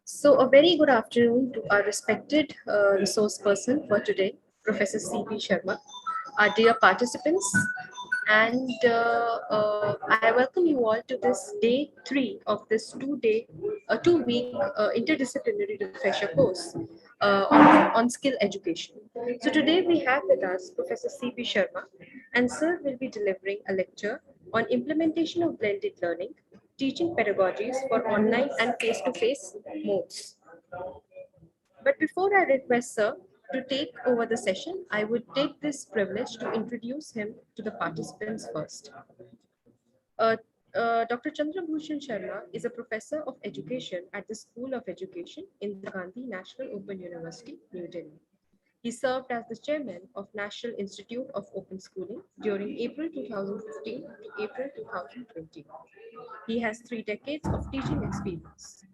So a very good afternoon to our respected resource person for today, Professor C.P. Sharma, our dear participants, and I welcome you all to this day 3 of this 2-week interdisciplinary refresher course on skill education. So today we have with us Professor C.P. Sharma, and Sir will be delivering a lecture on implementation of blended learning, teaching pedagogies for online and face-to-face modes. But before I request Sir to take over the session, I would take this privilege to introduce him to the participants first. Uh, Dr. Chandrabhushan Sharma is a professor of education at the School of Education in the Gandhi National Open University, New Delhi. He served as the chairman of National Institute of Open Schooling during April 2015 to April 2020. He has 3 decades of teaching experience.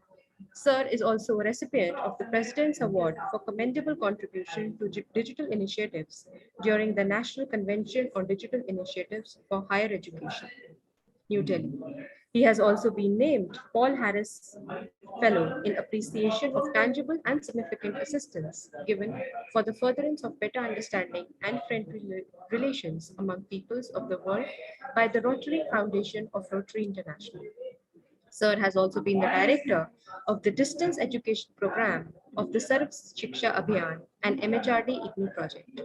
Sir is also a recipient of the President's Award for Commendable Contribution to Digital Initiatives during the National Convention on Digital Initiatives for Higher Education, New Delhi. He has also been named Paul Harris Fellow in appreciation of tangible and significant assistance given for the furtherance of better understanding and friendly relations among peoples of the world by the Rotary Foundation of Rotary International. Sir has also been the director of the distance education program of the Sarv Shiksha Abhiyan and MHRD IGNI project.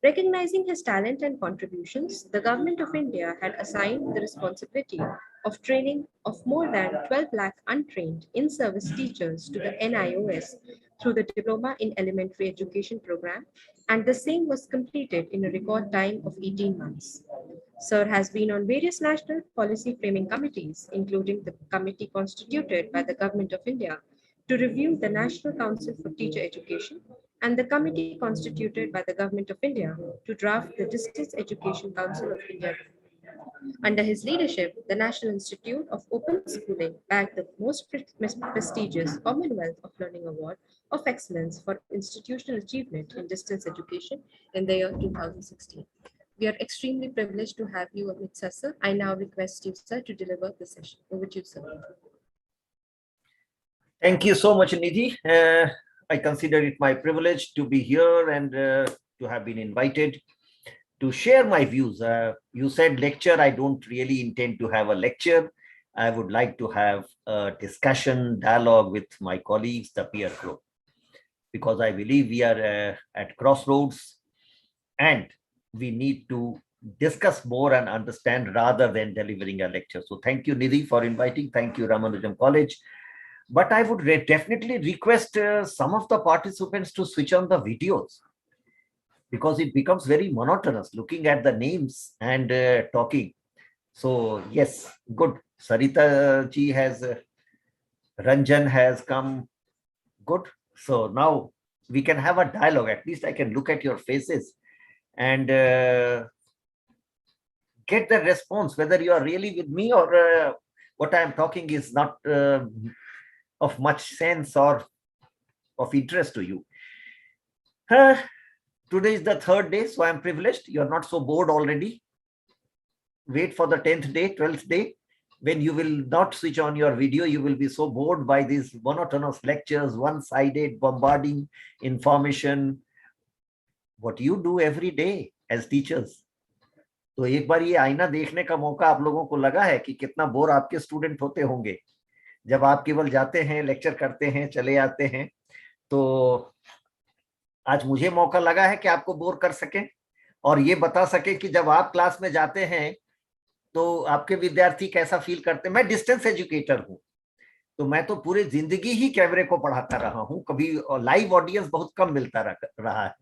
Recognizing his talent and contributions, the Government of India had assigned the responsibility of training of more than 12 lakh untrained in-service teachers to the NIOS through the Diploma in Elementary Education program, and the same was completed in a record time of 18 months. Sir has been on various national policy framing committees, including the committee constituted by the Government of India to review the National Council for Teacher Education and the committee constituted by the Government of India to draft the Distance Education Council of India. Under his leadership, the National Institute of Open Schooling bagged the most prestigious Commonwealth of Learning Award of Excellence for institutional achievement in distance education in the year 2016. We are extremely privileged to have you amidst us, sir. I now request you, sir, to deliver the session. Over to you, sir. Thank you so much, Nidhi. I consider it my privilege to be here and to have been invited to share my views. You said lecture. I don't really intend to have a lecture. I would like to have a discussion, dialogue with my colleagues, the peer group, because I believe we are at crossroads and we need to discuss more and understand rather than delivering a lecture. So thank you, Nidhi, for inviting. Thank you, Ramanujam College. But I would definitely request some of the participants to switch on the videos, because it becomes very monotonous looking at the names and talking. So yes, good. Sarita ji has, Ranjan has come. Good. So now we can have a dialogue. At least I can look at your faces and get the response, whether you are really with me or what I am talking is not of much sense or of interest to you. Today is the 3rd day, so I'm privileged. You're not so bored already. Wait for the 10th day, 12th day, when you will not switch on your video. You will be so bored by these monotonous lectures, one-sided, bombarding information. What you do every day as teachers. तो एक बार ये आईना देखने का मौका आप लोगों को लगा है कि कितना बोर आपके स्टूडेंट होते होंगे जब आप केवल जाते हैं, लेक्चर करते हैं, चले आते हैं। तो आज मुझे मौका लगा है कि आपको बोर कर सके और ये बता सके कि जब आप क्लास में जाते हैं तो आपके विद्यार्थी कैसा फील करते हैं। मैं डिस्टेंस एजुकेटर हूँ, तो मैं तो पूरी जिंदगी ही कैमरे को पढ़ाता रहा हूँ, कभी लाइव ऑडियंस बहुत कम मिलता रहा है।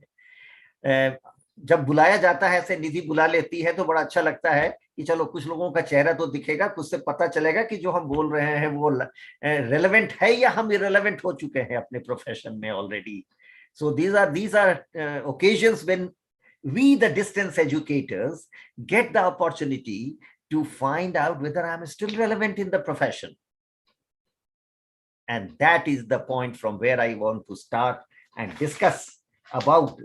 जब बुलाया जाता है, ऐसे निधि बुला लेती है तो बड़ा अच्छा लगता है कि चलो कुछ लोगों का चेहरा तो दिखेगा, कुछ से पता चलेगा कि जो हम बोल रहे हैं वो रेलेवेंट है या हम इरेलेवेंट हो चुके हैं अपने प्रोफेशन में already. So these are occasions when we, the distance educators, get the opportunity to find out whether I'm still relevant in the profession. And that is the point from where I want to start and discuss about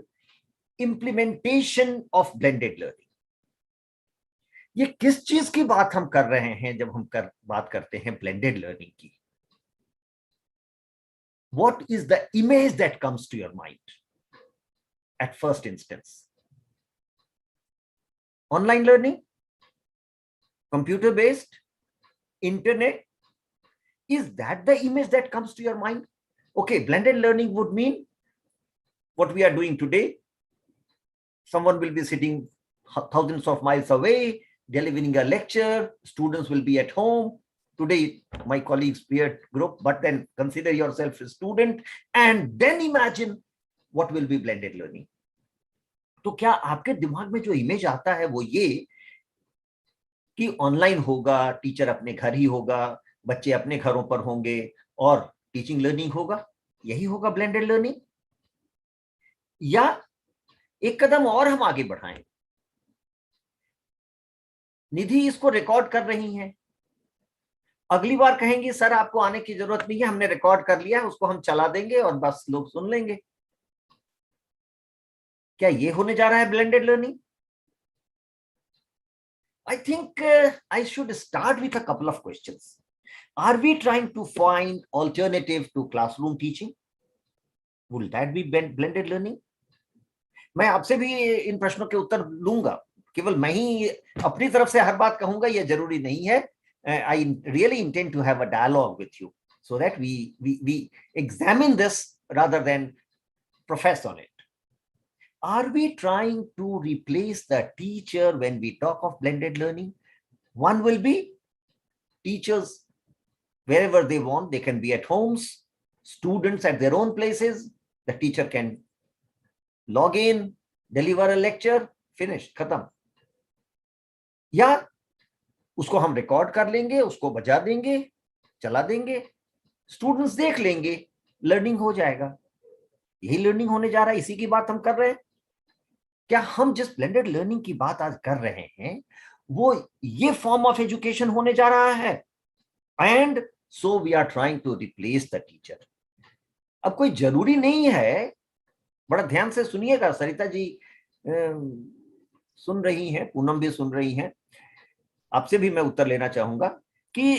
implementation of blended learning. ये किस चीज की बात हम कर रहे हैं जब हम बात करते हैं blended learning की? what is the image that comes to your mind at first instance? Online learning, computer based, internet, is that the image that comes to your mind? Okay, blended learning would mean what we are doing today. Someone will be sitting thousands of miles away, delivering a lecture, students will be at home. Today, my colleagues peer group, but then consider yourself a student and then imagine what will be blended learning. तो क्या आपके दिमाग में जो image आता है वो ये कि ऑनलाइन होगा, टीचर अपने घर ही होगा, बच्चे अपने घरों पर होंगे और टीचिंग लर्निंग होगा, यही होगा ब्लेंडेड लर्निंग? या एक कदम और हम आगे बढ़ाएं, निधि इसको रिकॉर्ड कर रही हैं, अगली बार कहेंगे सर आपको आने की जरूरत नहीं है, हमने रिकॉर्ड कर लिया है, उसको हम चला देंगे और बस लोग सुन लेंगे। क्या ये होने जा रहा है blended learning? I think I should start with a couple of questions. Are we trying to find alternative to classroom teaching? Will that be blended learning? मैं आपसे भी इन प्रश्नों के उत्तर लूंगा, केवल मैं ही अपनी तरफ से हर बात कहूंगा ये जरूरी नहीं है. I really intend to have a dialogue with you so that we examine this rather than profess on it. Are we trying to replace the teacher when we talk of blended learning? One will be teachers wherever they want. They can be at homes, students at their own places. The teacher can log in, deliver a lecture, finished, खत्म. या उसको हम record कर लेंगे, उसको बजा देंगे, चला देंगे, स्टूडेंट्स देख लेंगे, लर्निंग हो जाएगा. यही लर्निंग होने जा रहा है, इसी की बात हम कर रहे हैं. क्या हम जिस ब्लेंडेड लर्निंग की बात आज कर रहे हैं वो ये फॉर्म ऑफ एजुकेशन होने जा रहा है? And so we are trying to replace the teacher. अब कोई जरूरी नहीं है, बड़ा ध्यान से सुनिएगा, सरिता जी सुन रही हैं, पूनम भी सुन रही हैं, आपसे भी मैं उत्तर लेना चाहूंगा कि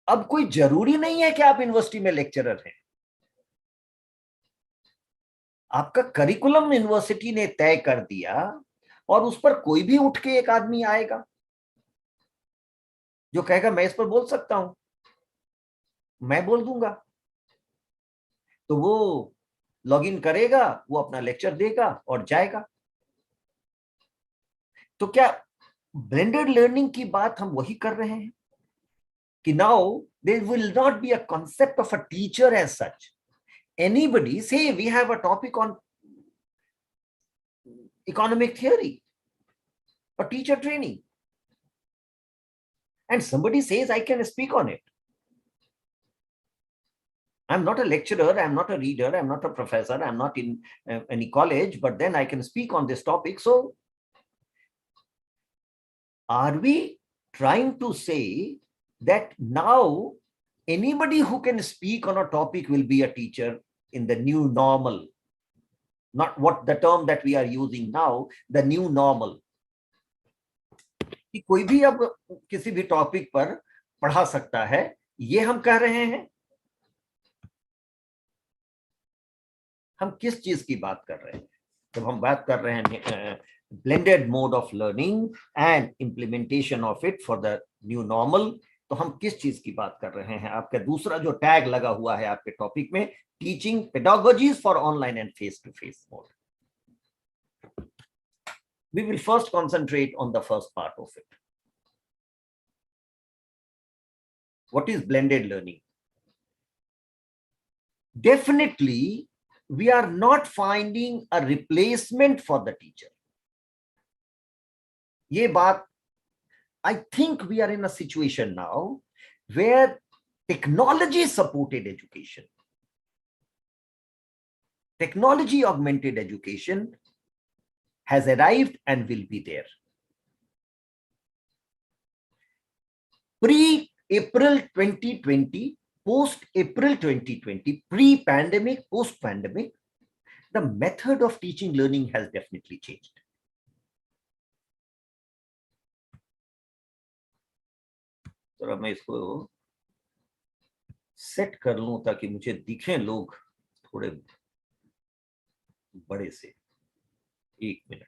अब कोई जरूरी नहीं है कि आप यूनिवर्सिटी में लेक्चरर हैं. आपका करिकुलम यूनिवर्सिटी ने तय कर दिया और उस पर कोई भी उठ के एक आदमी आएगा जो कहेगा मैं इस पर बोल सकता हूं, मैं बोल दूंगा, तो वो लॉगिन करेगा, वो अपना लेक्चर देगा और जाएगा. तो क्या ब्लेंडेड लर्निंग की बात हम वही कर रहे हैं कि now there will not be a concept of a teacher as such. Anybody, say we have a topic on economic theory or teacher training, and somebody says I can speak on it. I'm not a lecturer, I'm not a reader, I'm not a professor, I'm not in any college, but then I can speak on this topic. So are we trying to say that now anybody who can speak on a topic will be a teacher in the new normal? Not what the term that we are using now, the new normal. कि कोई भी अब किसी भी topic पर पढ़ा सकता है, ये हम कह रहे हैं. हम किस चीज की बात कर रहे हैं जब हम बात कर रहे हैं blended mode of learning and implementation of it for the new normal? तो हम किस चीज की बात कर रहे हैं? आपका दूसरा जो टैग लगा हुआ है आपके टॉपिक में, teaching pedagogies for online and face to face mode. We will first concentrate on the first part of it. What is blended learning? Definitely, we are not finding a replacement for the teacher. ये बात, I think we are in a situation now where technology supported education, technology augmented education has arrived and will be there. Pre-April 2020, post-April 2020, pre-pandemic, post-pandemic, the method of teaching learning has definitely changed. जरा मैं इसको set कर लूं ताकि मुझे दिखें लोग थोड़े बड़े से। 1 मिनट।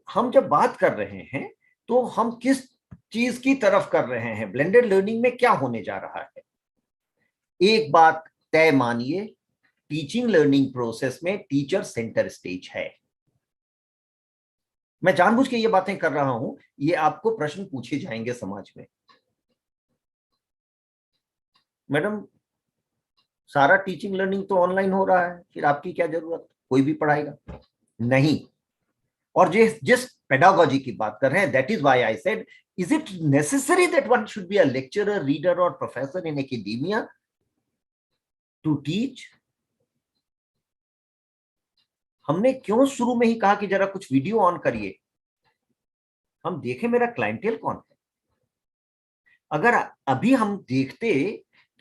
हम जब बात कर रहे हैं तो हम किस चीज की तरफ कर रहे हैं? ब्लेंडेड लर्निंग में क्या होने जा रहा है? एक बात तय मानिए, टीचिंग लर्निंग प्रोसेस में टीचर सेंटर स्टेज है। मैं जानबूझ के ये बातें कर रहा हूं, ये आपको प्रश्न पूछे जाएंगे समाज में। मैडम, सारा टीचिंग लर्निंग तो ऑनलाइन हो रहा है, फिर आपकी क्या जरूरत, कोई भी पढ़ाएगा? नहीं। और जिस पेडागोजी की बात कर रहे हैं, that is why I said, is it necessary that one should be a lecturer, reader और professor in academia to teach? हमने क्यों शुरू में ही कहा कि जरा कुछ वीडियो ऑन करिए, हम देखें मेरा क्लाइंटेल कौन है। अगर अभी हम देखते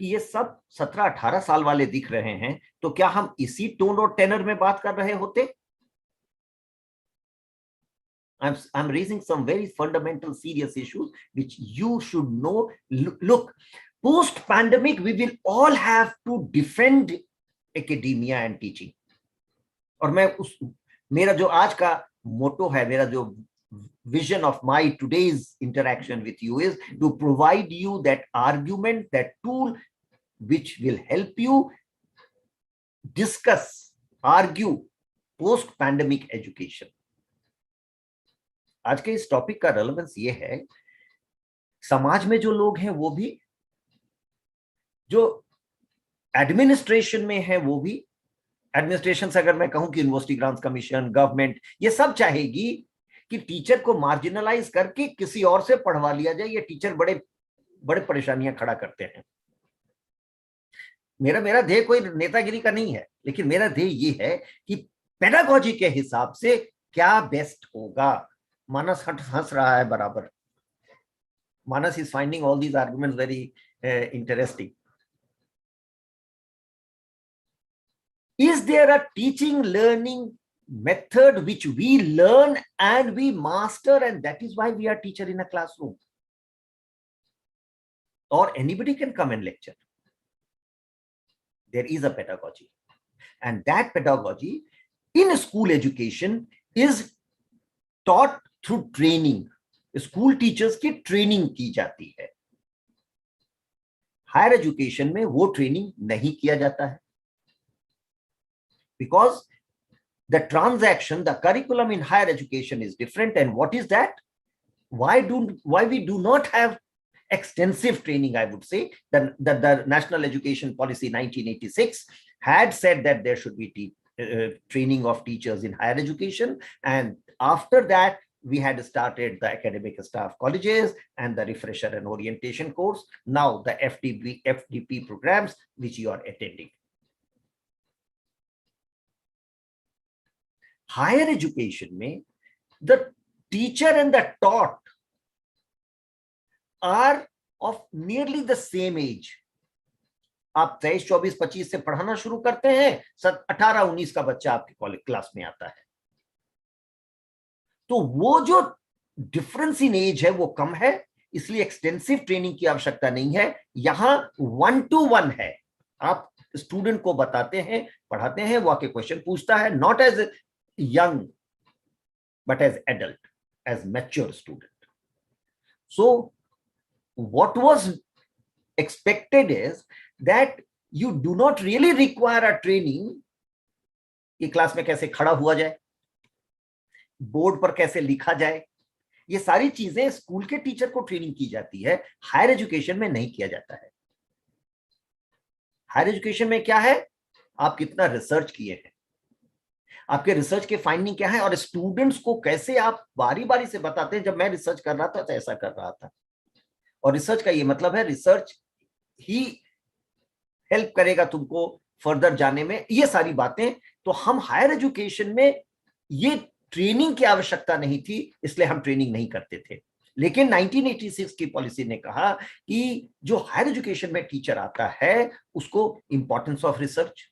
कि ये सब 17-18 साल वाले दिख रहे हैं, तो क्या हम इसी टोन और टेनर में बात कर रहे होते? I'm raising some very fundamental serious issues which you should know. Look, post pandemic we will all have to defend academia and teaching. और मेरा जो आज का मोटो है, मेरा जो vision of my today's interaction with you is to provide you that argument, that tool which will help you discuss, argue post pandemic education. आज के इस टॉपिक का रेलेवेंस ये है, समाज में जो लोग हैं वो भी, जो एडमिनिस्ट्रेशन में है वो भी, एडमिनिस्ट्रेशन से अगर मैं कहूं कि यूनिवर्सिटी ग्रांट्स कमीशन, गवर्नमेंट, ये सब चाहेगी कि टीचर को मार्जिनलाइज करके किसी और से पढ़वा लिया जाए। ये टीचर बड़े बड़े परेशानियां खड़ा करते हैं। मेरा ध्येय कोई नेतागिरी का नहीं है, लेकिन मेरा ध्येय ये है कि पेडागोजी के हिसाब से क्या बेस्ट होगा। मानस हंस रहा है बराबर। Manas is finding all these arguments very interesting. Is there a teaching learning method which we learn and we master, and that is why we are teacher in a classroom? Or anybody can come and lecture. There is a pedagogy, and that pedagogy in school education is taught through training. School teachers की training की जाती है। Higher education में वो training नहीं किया जाता है, because the transaction, the curriculum in higher education is different. And what is that? Why we do not have extensive training? I would say that the National Education Policy 1986 had said that there should be training of teachers in higher education, and after that we had started the academic staff colleges and the refresher and orientation course, now the FDP programs which you are attending. Higher education में the teacher and the taught are of nearly the same age. आप 23, 24, 25 से पढ़ाना शुरू करते हैं, 18, 19 का बच्चा आपके कॉलेज क्लास में आता है, तो वो जो डिफरेंस इन एज है वो कम है, इसलिए एक्सटेंसिव ट्रेनिंग की आवश्यकता नहीं है। यहां 1-to-1 है, आप स्टूडेंट को बताते हैं, पढ़ाते हैं, वो आके क्वेश्चन पूछता है, not as young but as adult, as mature student. So what was expected is that you do not really require a training कि क्लास में कैसे खड़ा हुआ जाए, बोर्ड पर कैसे लिखा जाए, ये सारी चीजें स्कूल के टीचर को ट्रेनिंग की जाती है, हायर एजुकेशन में नहीं किया जाता है। हायर एजुकेशन में क्या है, आप कितना रिसर्च किए हैं, आपके रिसर्च के फाइंडिंग क्या है, और स्टूडेंट्स को कैसे आप बारी बारी से बताते हैं। जब मैं रिसर्च कर रहा था तो ऐसा कर रहा था, और रिसर्च का ये मतलब है रिसर्च ही हेल्प करेगा तुमको फर्दर जाने में, ये सारी बातें। तो हम हायर एजुकेशन में ये ट्रेनिंग की आवश्यकता नहीं थी, इसलिए हम ट्रेनिंग नहीं करते थे। लेकिन 1986 की पॉलिसी ने कहा कि जो हायर एजुकेशन में टीचर आता है उसको importance of research,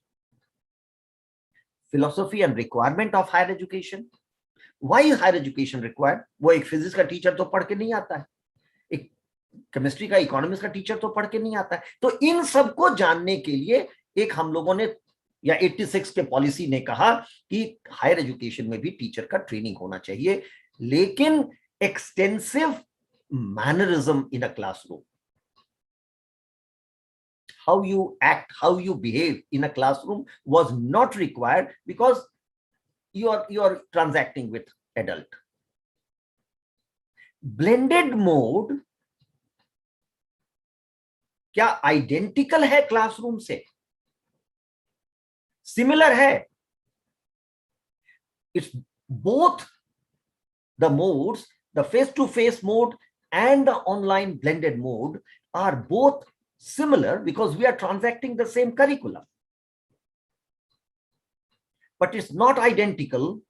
philosophy and requirement of higher education, why higher education required? वो एक फिजिक्स का टीचर तो पढ़ के नहीं आता है, एक केमिस्ट्री का, इकोनॉमिक्स का टीचर तो पढ़ के नहीं आता है। तो इन सबको जानने के लिए एक हम लोगों ने, या 86 के पॉलिसी ने कहा कि हायर एजुकेशन में भी टीचर का ट्रेनिंग होना चाहिए, लेकिन extensive mannerism in a classroom, how you act, how you behave in a classroom was not required, because you are transacting with adult. Blended mode क्या आइडेंटिकल है क्लासरूम से? Similar है। It's both the modes, the face-to-face mode and the online blended mode are both similar because we are transacting the same curriculum. But it's not identical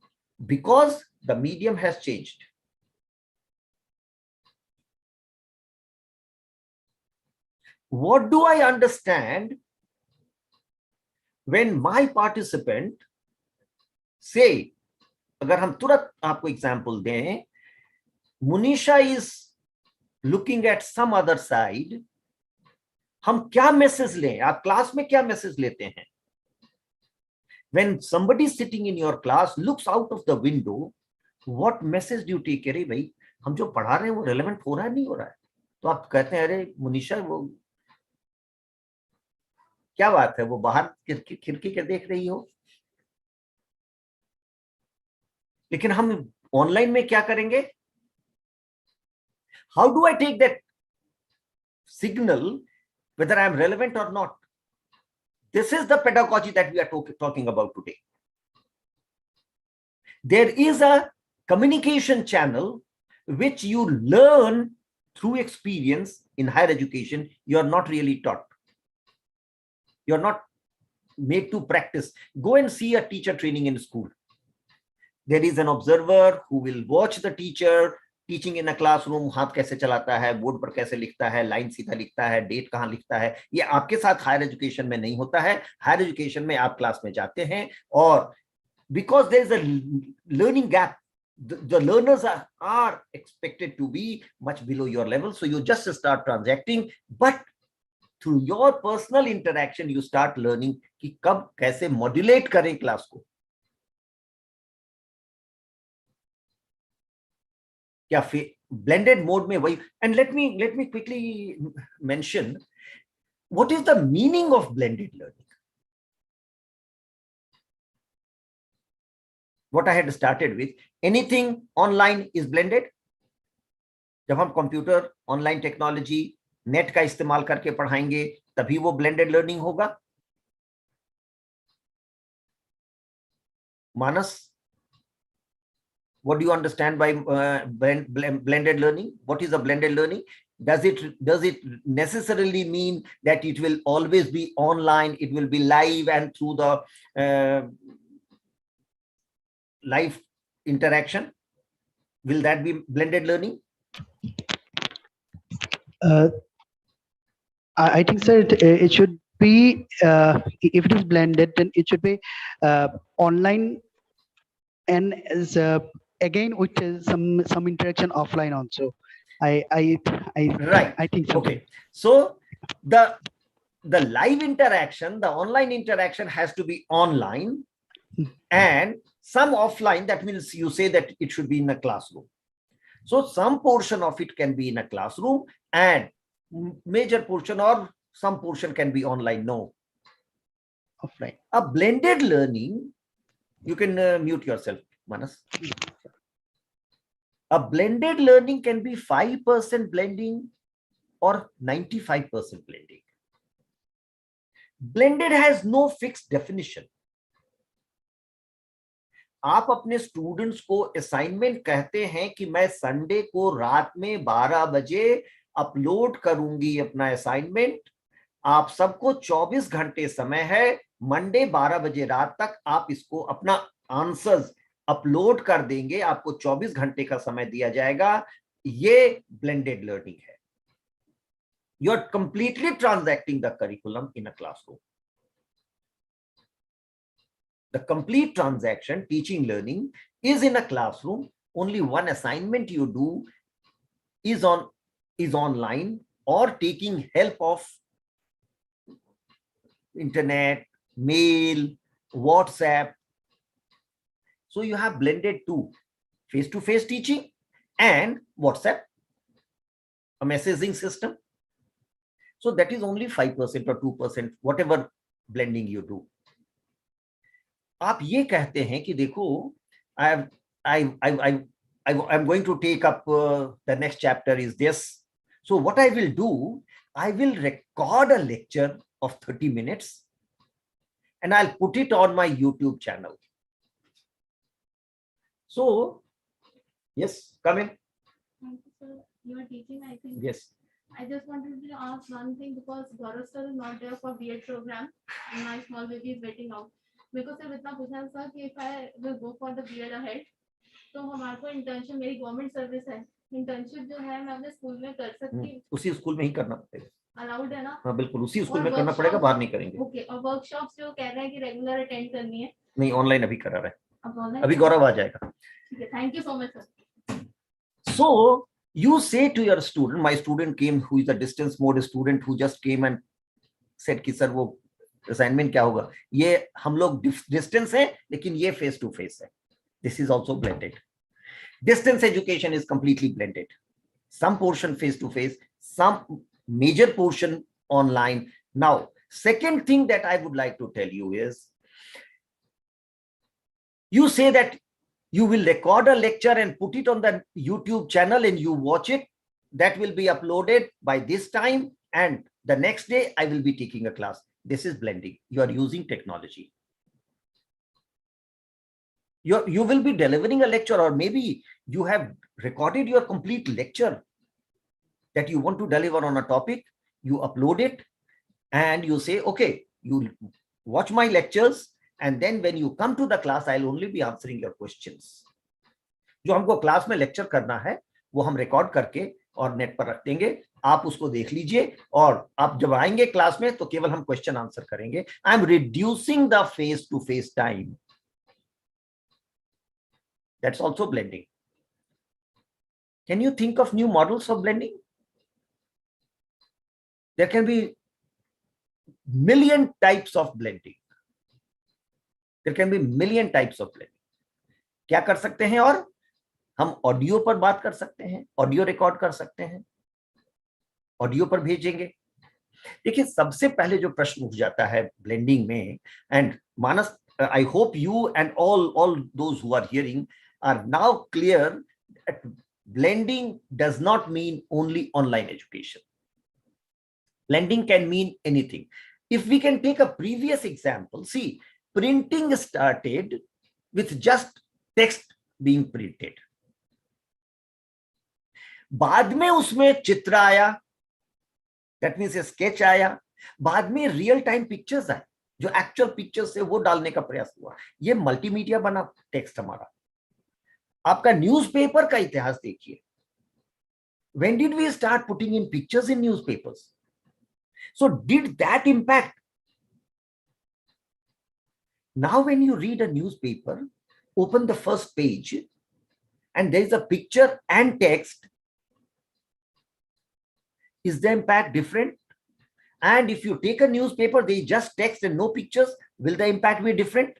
because the medium has changed. What do I understand when my participant say, अगर हम तुरंत आपको example दें, Munisha is looking at some other side, हम क्या message लें? आप class में क्या मैसेज लेते हैं? When somebody sitting in your class looks out of the window, what message do you take? अरे भाई, हम जो पढ़ा रहे हैं वो रेलेवेंट हो रहा है, नहीं हो रहा है? तो आप कहते हैं अरे मुनीषा, वो क्या बात है, वो बाहर खिड़की के देख रही हो। लेकिन हम ऑनलाइन में क्या करेंगे? How do I take that signal whether I am relevant or not? This is the pedagogy that we are talking about today. There is a communication channel which you learn through experience. In higher education, you are not really taught. You are not made to practice. Go and see a teacher training in school. There is an observer who will watch the teacher teaching in a classroom, हाथ कैसे चलाता है, board पर कैसे लिखता है, line सीधा लिखता है, डेट कहाँ लिखता है। ये आपके साथ हायर एजुकेशन में नहीं होता है। हायर एजुकेशन में आप क्लास में जाते हैं और because there is a learning gap, the learners are expected to be much below your level, so you just start transacting, but through your personal interaction you start learning कि कब कैसे modulate करें class को। क्या blended mode में वही। And let me quickly mention what is the meaning of blended learning. What I had started with, anything online is blended. जब हम कंप्यूटर, ऑनलाइन टेक्नोलॉजी, नेट का इस्तेमाल करके पढ़ाएंगे तभी वो ब्लेंडेड लर्निंग होगा। मानस, what do you understand by blended learning? What is a blended learning? Does it necessarily mean that it will always be online, it will be live and through the live interaction? Will that be blended learning? I think, sir, it should be, if it is blended, then it should be online and as again with some interaction offline also. I Right. I think so. Okay. So the live interaction, the online interaction has to be online and some offline. That means you say that it should be in a classroom. So some portion of it can be in a classroom and major portion or some portion can be online. No, offline. A blended learning, you can mute yourself, Manas. A blended learning can be 5% blending or 95% blending. Blended has no fixed definition. आप अपने students को assignment कहते हैं कि मैं Sunday को रात में 12 बजे अपलोड करूंगी अपना असाइनमेंट। आप सबको 24 घंटे समय है, मंडे 12 बजे रात तक आप इसको अपना आंसर्स अपलोड कर देंगे, आपको 24 घंटे का समय दिया जाएगा। ये ब्लेंडेड लर्निंग है। You are completely transacting the curriculum in a classroom. The complete transaction, teaching, learning, is in a classroom. Only one assignment you do is online or taking help of internet, mail, WhatsApp. So you have blended two, face-to-face teaching and WhatsApp, a messaging system. So that is only 5% or 2%, whatever blending you do. आप ये कहते हैं कि देखो, I'm going to take up the next chapter is this. So what I will do, I will record a lecture of 30 minutes and I'll put it on my YouTube channel. So, yes, come in. Thank you, sir. You are teaching, I think. Yes. I just wanted to ask one thing because Gaurav sir is not there for B.Ed program and my small baby is waiting out. Because sir इतना पूछा sir कि if I will go for the B.Ed ahead, तो हमारे को internship मेरी government service है, internship जो है मैं अपने स्कूल में कर सकती हूँ. उसी स्कूल में ही करना पड़ेगा. अलाउड है ना? हाँ बिल्कुल उसी स्कूल में करना पड़ेगा, बाहर नहीं करेंगे. ओके. और वर्कशॉप्स जो कह रहे हैं कि रेगुलर अटेंड करनी है, नहीं ऑनलाइन अभी करा रहा है, अब ऑनलाइन. अभी गौरव आ जाएगा. ठीक है, thank you so much sir. So you say to your student, my student came who is a distance mode student who just came and said कि सर वो assignment क्या होगा, ये हम लोग distance है लेकिन ये face to face है. This is also blended. Distance education is completely blended. Some portion face to face, some major portion online. Now, second thing that I would like to tell you is, you say that you will record a lecture and put it on the YouTube channel and you watch it. That will be uploaded by this time and the next day I will be taking a class. This is blending. You are using technology. You will be delivering a lecture, or maybe you have recorded your complete lecture that you want to deliver on a topic. You upload it and you say, okay, you watch my lectures. And then when you come to the class, I'll only be answering your questions. जो हमको class में lecture करना है वो हम record करके और net पर रख देंगे, आप उसको देख लीजिए और आप जब आएंगे क्लास में तो केवल हम क्वेश्चन आंसर करेंगे. I am reducing the face to face time. That's also blending. Can you think of new models of blending? There can be million types of blending. There can be million types of blending. क्या कर सकते हैं, और हम audio पर बात कर सकते हैं, ऑडियो रिकॉर्ड कर सकते हैं, ऑडियो पर भेजेंगे. देखिए सबसे पहले जो प्रश्न उठ जाता है ब्लेंडिंग में, and Manas, I hope you and all those who are hearing are now clear that blending does not mean only online education. Blending can mean anything. If we can take a previous example, see, printing started with just text being printed. बाद में उसमें चित्र आया, that means a sketch आया, बाद में real time pictures आए, जो एक्चुअल पिक्चर्स से वो डालने का प्रयास हुआ. ये मल्टीमीडिया बना टेक्स्ट हमारा. आपका न्यूज़पेपर का इतिहास देखिए. When did we start putting in pictures in newspapers? So did that impact? Now when you read a newspaper, open the first page and there is a picture and text. Is the impact different? And if you take a newspaper, they just text and no pictures, will the impact be different?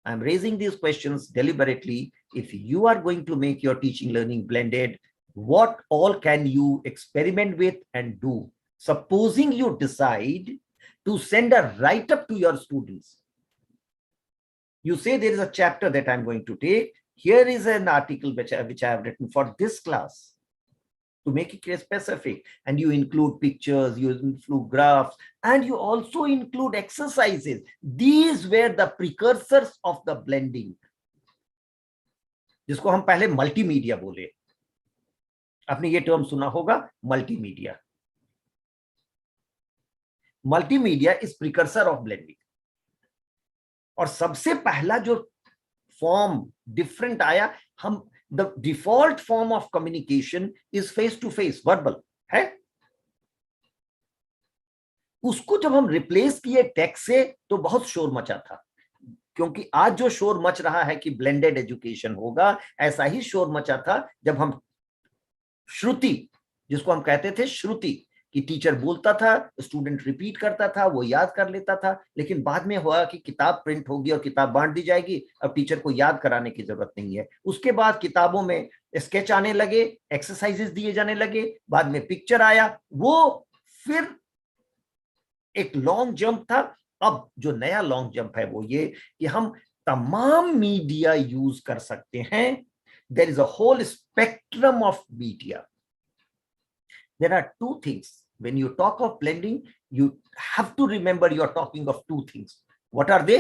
I'm raising these questions deliberately. If you are going to make your teaching learning blended, what all can you experiment with and do? Supposing you decide to send a write-up to your students. You say there is a chapter that I'm going to take. Here is an article which I have written for this class, to make it specific, and you include pictures, you include graphs, and you also include exercises. These were the precursors of the blending, जिसको हम पहले multimedia बोले. आपने ये term सुना होगा, multimedia. Multimedia is precursor of blending. और सबसे पहला जो फॉर्म डिफरेंट आया, हम the default form of communication is face to face, verbal है. उसको जब हम रिप्लेस किए टेक्स्ट से तो बहुत शोर मचा था, क्योंकि आज जो शोर मच रहा है कि ब्लेंडेड एजुकेशन होगा, ऐसा ही शोर मचा था जब हम श्रुति, जिसको हम कहते थे श्रुति, कि टीचर बोलता था, स्टूडेंट रिपीट करता था, वो याद कर लेता था, लेकिन बाद में हुआ कि किताब प्रिंट होगी और किताब बांट दी जाएगी, अब टीचर को याद कराने की जरूरत नहीं है। उसके बाद किताबों में स्केच आने लगे, एक्सरसाइजेस दिए जाने लगे, बाद में पिक्चर आया, वो फिर एक लॉन्ग जंप था। अब जो नया लॉन्ग जंप है वो ये कि हम तमाम मीडिया यूज कर सकते हैं। There is a whole spectrum of media. There are two things. When you talk of blending, you have to remember you are talking of two things. What are they?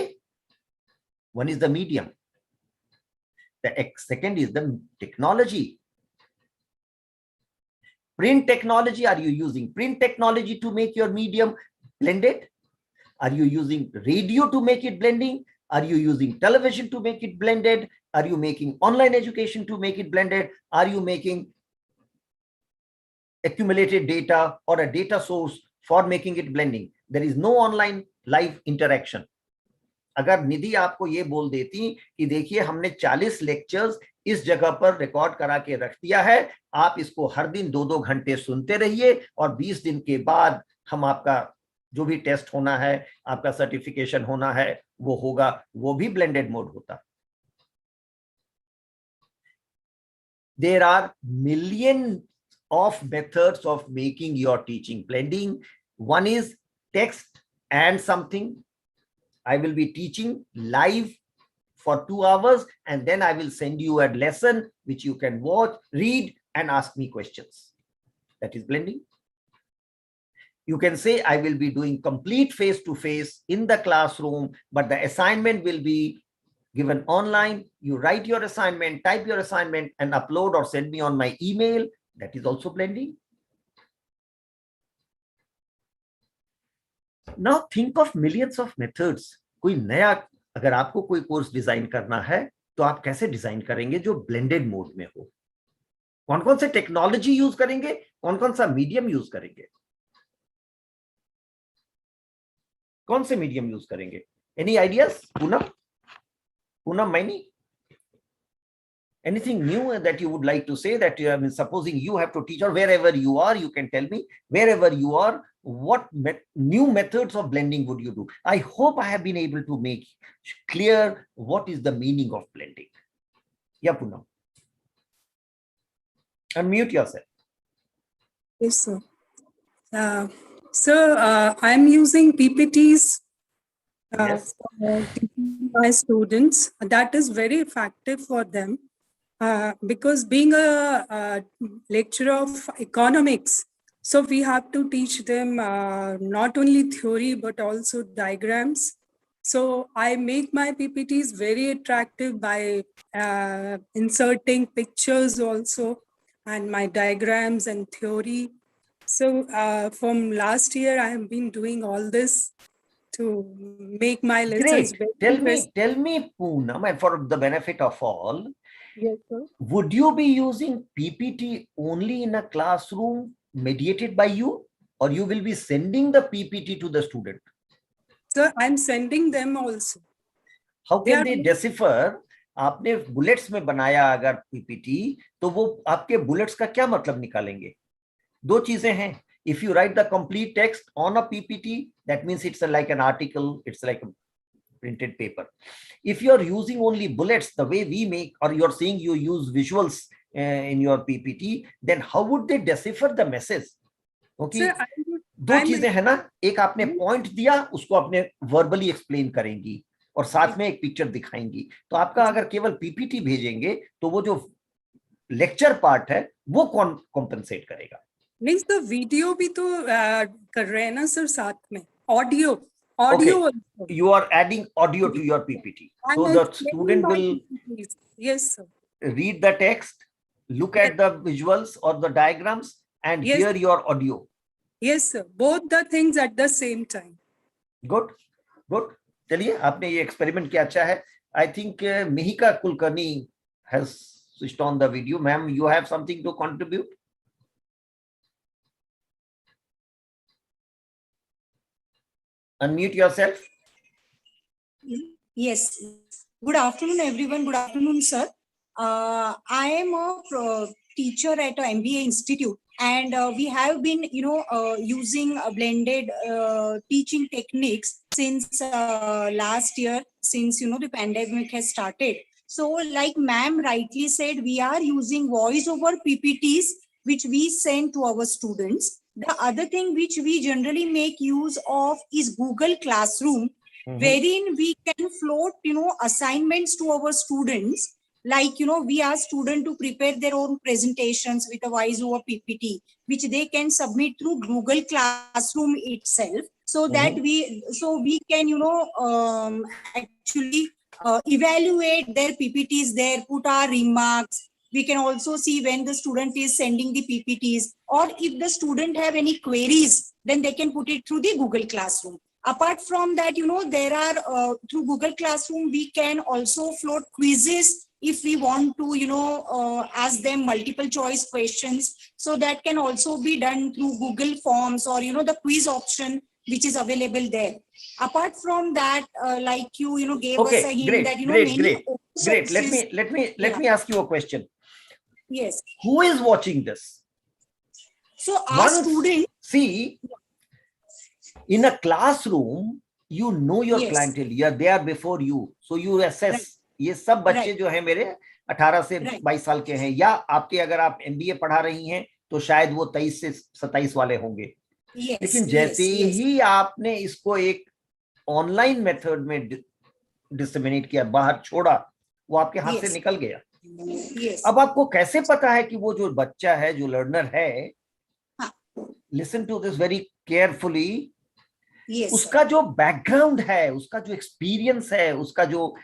One is the medium. The second is the technology. Print technology, are you using print technology to make your medium blended? Are you using radio to make it blending? Are you using television to make it blended? Are you making online education to make it blended? Are you making accumulated data or a data source for making it blending? There is no online live interaction. अगर निधि आपको ये बोल देती कि देखिए हमने 40 lectures इस जगह पर रिकॉर्ड करा के रख दिया है, आप इसको हर दिन 2-2 घंटे सुनते रहिए और 20 दिन के बाद हम आपका जो भी टेस्ट होना है, आपका सर्टिफिकेशन होना है, वो होगा, वो भी ब्लेंडेड मोड होता। There are millions of methods of making your teaching blending. One is text and something. I will be teaching live for 2 hours and then I will send you a lesson which you can watch, read and ask me questions. That is blending. You can say I will be doing complete face-to-face in the classroom, but the assignment will be given online. You write your assignment, type your assignment and upload or send me on my email. That is also blending. Now think of millions of methods. कोई नया, अगर आपको कोई course design करना है तो आप कैसे डिजाइन करेंगे जो ब्लेंडेड मोड में हो? कौन कौन से टेक्नोलॉजी यूज करेंगे, कौन कौन सा मीडियम यूज करेंगे, कौन से मीडियम यूज करेंगे? Any ideas? Poonam many, anything new that you would like to say, that I mean, supposing you have to teach, or wherever you are, you can tell me wherever you are, what new methods of blending would you do? I hope I have been able to make clear what is the meaning of blending. Yeah, Poonam. Unmute yourself. Yes, sir. Sir, I'm using PPTs Yes. for teaching my students. That is very effective for them. Because being a lecturer of economics, so we have to teach them not only theory, but also diagrams. So I make my PPTs very attractive by inserting pictures also, and my diagrams and theory. So from last year, I have been doing all this to make my lessons Great. very Tell me, Poonam, and for the benefit of all, Yes, sir. would you be using PPT only in a classroom mediated by you, or you will be sending the PPT to the student? Sir, I'm sending them also. How can they decipher? आपने bullets में बनाया अगर PPT, तो वो आपके bullets का क्या मतलब निकालेंगे? दो चीजें हैं. If you write the complete text on a PPT, that means it's like an article, it's like a printed paper. If you're using only bullets the way we make, or you're saying you use visuals in your PPT, then how would they decipher the message? Okay. दो चीजें है ना, एक आपने point दिया, उसको आपने verbally explain करेंगी और साथ में एक पिक्चर दिखाएंगी. तो आपका अगर केवल पीपीटी भेजेंगे तो वो जो लेक्चर पार्ट है वो कौन कॉम्पेंसेट करेगा? नहीं, तो वीडियो भी तो कर रहे हैं ना सर साथ में, audio. Audio. Okay. You are adding audio to your PPT. So the student will yes, sir. read the text, look at the visuals or the diagrams and hear your audio. Yes, sir. Both the things at the same time. Good. Good. चलिए, आपने ये experiment किया, अच्छा है. I think Mihika Kulkarni has switched on the video. Ma'am, you have something to contribute? Unmute yourself. Yes. Good afternoon, everyone. Good afternoon, sir. I am a teacher at a MBA institute, and we have been, using blended teaching techniques since last year, since the pandemic has started. So, like ma'am rightly said, we are using voice over PPTs, which we send to our students. The other thing which we generally make use of is Google Classroom, wherein we can float assignments to our students, like we ask students to prepare their own presentations with a voice over PPT, which they can submit through Google Classroom itself, so that we can actually evaluate their PPTs there, put our remarks. We can also see when the student is sending the PPTs, or if the student have any queries, then they can put it through the Google Classroom. Apart from that, there are through Google Classroom, we can also float quizzes if we want to, ask them multiple choice questions. So that can also be done through Google Forms, or, the quiz option, which is available there. Apart from that, like you gave us a hint that, Great. sources. Let me ask you a question. Yes. Who is watching this? So our student. See, in a classroom, you know your Yes. clientele. You are there before you, so you assess. ये सब बच्चे जो हैं मेरे 18 से 22 साल के हैं, या आपके अगर आप MBA पढ़ा रही हैं तो शायद वो 23 से 27 वाले होंगे. लेकिन जैसे ही आपने इसको एक ऑनलाइन मेथड में डिसेमिनेट किया, बाहर छोड़ा, वो आपके हाथ से निकल गया. अब आपको कैसे पता है कि वो जो बच्चा है, जो लर्नर है, listen to this very carefully, उसका जो बैकग्राउंड है, उसका जो एक्सपीरियंस है, उसका जो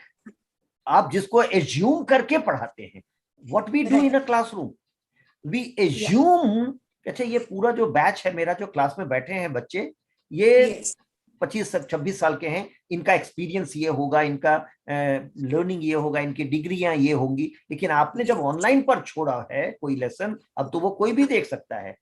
आप जिसको एज्यूम करके पढ़ाते हैं, what we do in a classroom, we assume. अच्छा, ये पूरा जो बैच है मेरा, जो क्लास में बैठे हैं बच्चे, ये 25-26 साल के हैं, इनका एक्सपीरियंस ये होगा, इनका लर्निंग ये होगा, इनकी डिग्रियां ये होंगी. लेकिन आपने जब ऑनलाइन पर छोड़ा है कोई लेसन, अब तो वो कोई भी देख सकता है.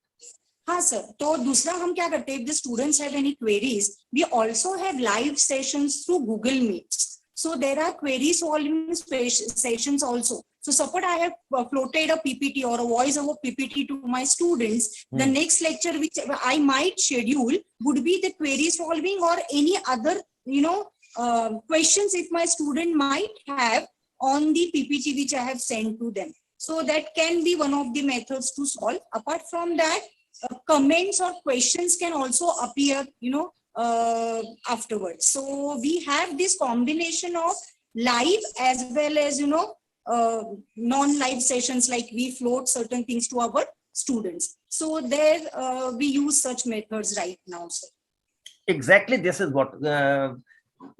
हाँ सर, तो दूसरा हम क्या करते हैं, if the students have any queries, we also have live sessions through Google Meets. So there are query solving sessions also. So suppose I have floated a PPT or a voice over PPT to my students, the next lecture which I might schedule would be the query solving or any other, questions if my student might have on the PPT which I have sent to them. So that can be one of the methods to solve. Apart from that, comments or questions can also appear, afterwards. So we have this combination of live as well as, non-live sessions, like we float certain things to our students. So there we use such methods right now, sir. Exactly, this is what,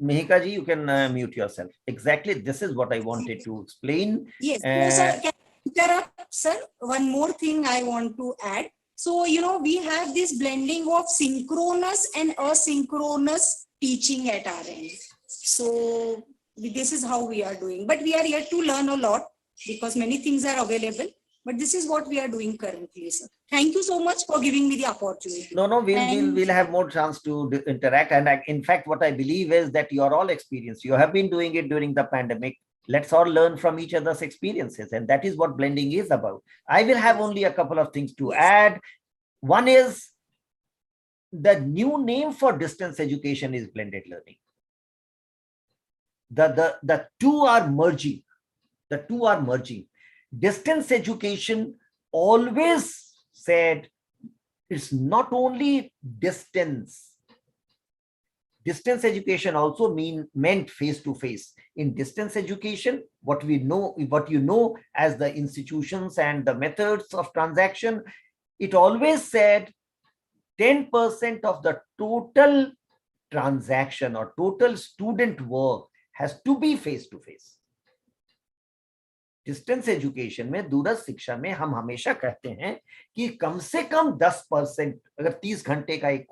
Mehika ji, you can mute yourself. Exactly, this is what I wanted to explain. Yes, sir, can I interrupt, sir? One more thing I want to add. So, we have this blending of synchronous and asynchronous teaching at our end. So, this is how we are doing. But we are yet to learn a lot because many things are available. But this is what we are doing currently, sir. Thank you so much for giving me the opportunity. No, we'll have more chance to interact. And in fact, what I believe is that you're all experienced. You have been doing it during the pandemic. Let's all learn from each other's experiences. And that is what blending is about. I will have only a couple of things to add. One is the new name for distance education is blended learning. The two are merging. The two are merging. Distance education always said it's not only distance. Distance education also meant face-to-face. In distance education, what you know as the institutions and the methods of transaction, it always said 10% of the total transaction or total student work has to be face-to-face. Distance education में, दूरस्थ शिक्षा में, हम हमेशा कहते हैं कि कम से कम 10%, अगर 30 घंटे का एक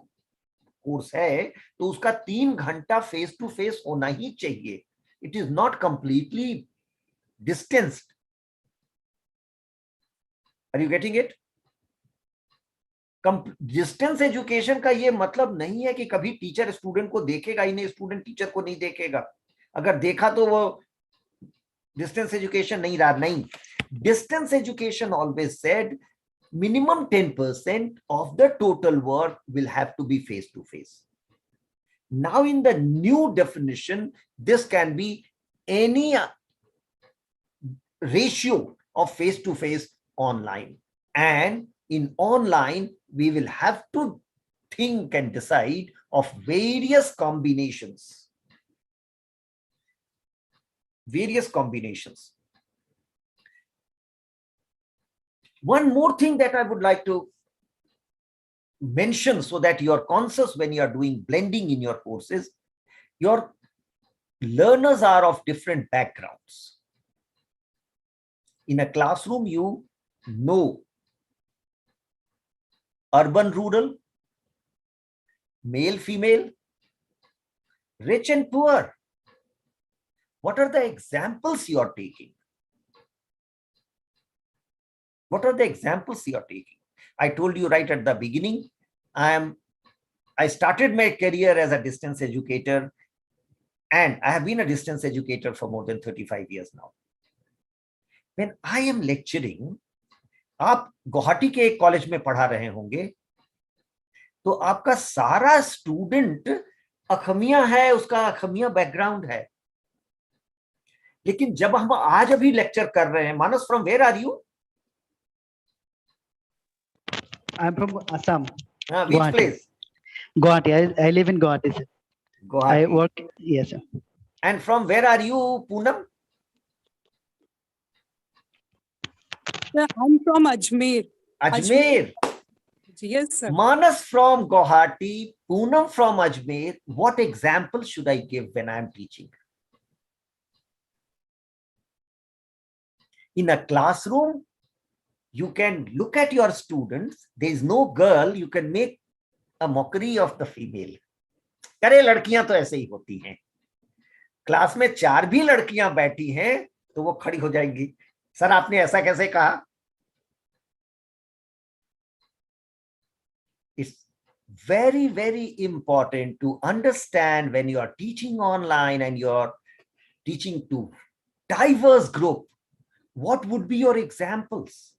कोर्स है तो उसका 3 घंटा फेस टू फेस होना ही चाहिए. It is not completely distanced. Are you getting it? Distance education का ये मतलब नहीं है कि कभी टीचर स्टूडेंट को देखेगा ही नहीं, स्टूडेंट टीचर को नहीं देखेगा। अगर देखा तो वो डिस्टेंस एजुकेशन नहीं रहा। नहीं, distance education always said minimum 10% of the total work will have to be face to face. Now in the new definition, this can be any ratio of face to face online, and in online we will have to think and decide of various combinations. One more thing that I would like to mention so that you are conscious when you are doing blending in your courses, your learners are of different backgrounds. In a classroom, you know urban, rural, male, female, rich and poor. What are the examples you are taking? What are the examples you are taking? I told you right at the beginning, I started my career as a distance educator, and I have been a distance educator for more than 35 years now. When I am lecturing, आप गुवाहाटी के एक college में पढ़ा रहे होंगे, तो आपका सारा स्टूडेंट अखमिया है, उसका अखमिया बैकग्राउंड है। लेकिन जब हम आज अभी लेक्चर कर रहे हैं, Manas, from where are you? I'm from Assam. Which Guwahati. place? Guwahati. I live in Guwahati, sir. Guwahati. I work, yes, sir. And from where are you, Poonam? Yeah, I'm from Ajmer. Ajmer. Yes, sir. Manas from Guwahati, Poonam from Ajmer. What example should I give when I am teaching? In a classroom, you can look at your students. There is no girl. You can make a mockery of the female. अरे लड़कियां तो ऐसे ही होती हैं। Class में 4 भी लड़कियां बैठी हैं तो वो खड़ी हो जाएंगी, सर आपने ऐसा कैसे कहा? It's very, very important to understand when you are teaching online and you are teaching to diverse group, what would be your examples?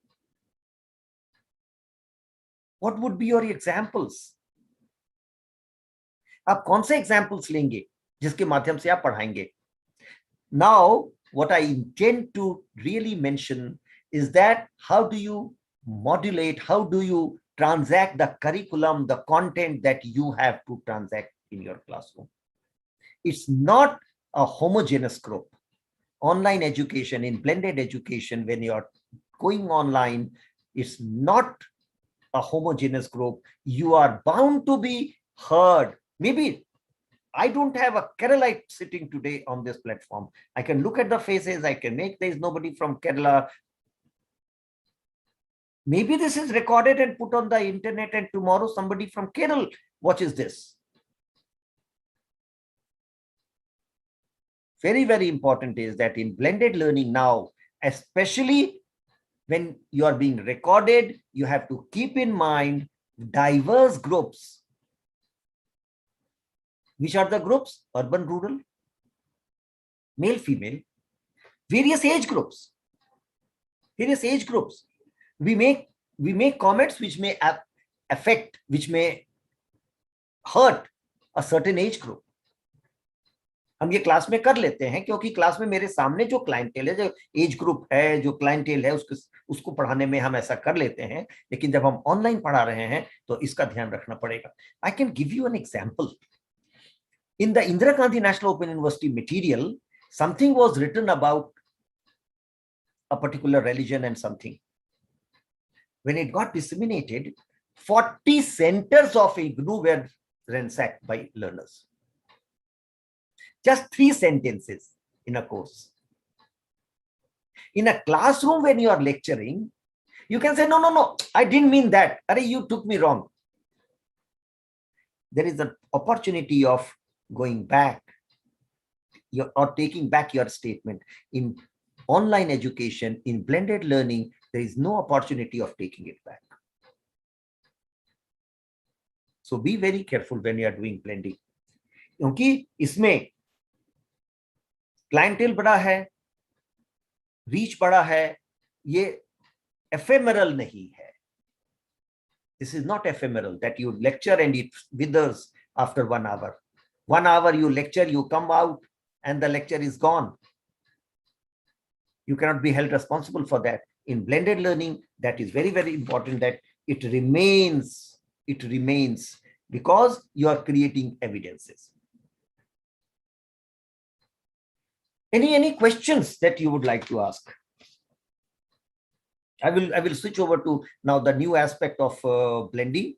What would be your examples? आप कौन से examples लेंगे जिसके माध्यम से आप पढ़ाएंगे? Now, what I intend to really mention is that how do you modulate, how do you transact the curriculum, the content that you have to transact in your classroom? It's not a homogeneous group. Online education, in blended education, when you're going online, it's not a homogeneous group. You are bound to be heard. Maybe I don't have a Keralite sitting today on this platform. I can look at the faces. I can make there is nobody from Kerala. Maybe this is recorded and put on the internet, and tomorrow somebody from Kerala watches this. Very, very important is that in blended learning now, especially when you are being recorded, you have to keep in mind diverse groups. Which are the groups? Urban, rural, male, female, various age groups. Various age groups. We make comments which may affect, which may hurt a certain age group. हम ये class में कर लेते हैं क्योंकि class में मेरे सामने जो क्लाइंटेल है, जो एज ग्रुप है, जो क्लाइंटेल है, उसको पढ़ाने में हम ऐसा कर लेते हैं। लेकिन जब हम ऑनलाइन पढ़ा रहे हैं तो इसका ध्यान रखना पड़ेगा। I can give you an example. In the Indira Gandhi National Open University material, something was written about a particular religion and something. When it got disseminated, 40 centers of IGNOU were ransacked by learners. Just 3 sentences in a course. In a classroom, when you are lecturing, you can say, no, I didn't mean that. Arey, you took me wrong. There is an opportunity of going back or taking back your statement. In online education, in blended learning, there is no opportunity of taking it back. So be very careful when you are doing blending, क्योंकि इसमें clientele बड़ा है, reach बड़ा है, ये ephemeral नहीं है. This is not ephemeral that you lecture and it withers after 1 hour. 1 hour you lecture, you come out and the lecture is gone. You cannot be held responsible for that. In blended learning, that is very, very important that it remains because you are creating evidences. Any questions that you would like to ask? I will switch over to now the new aspect of blending.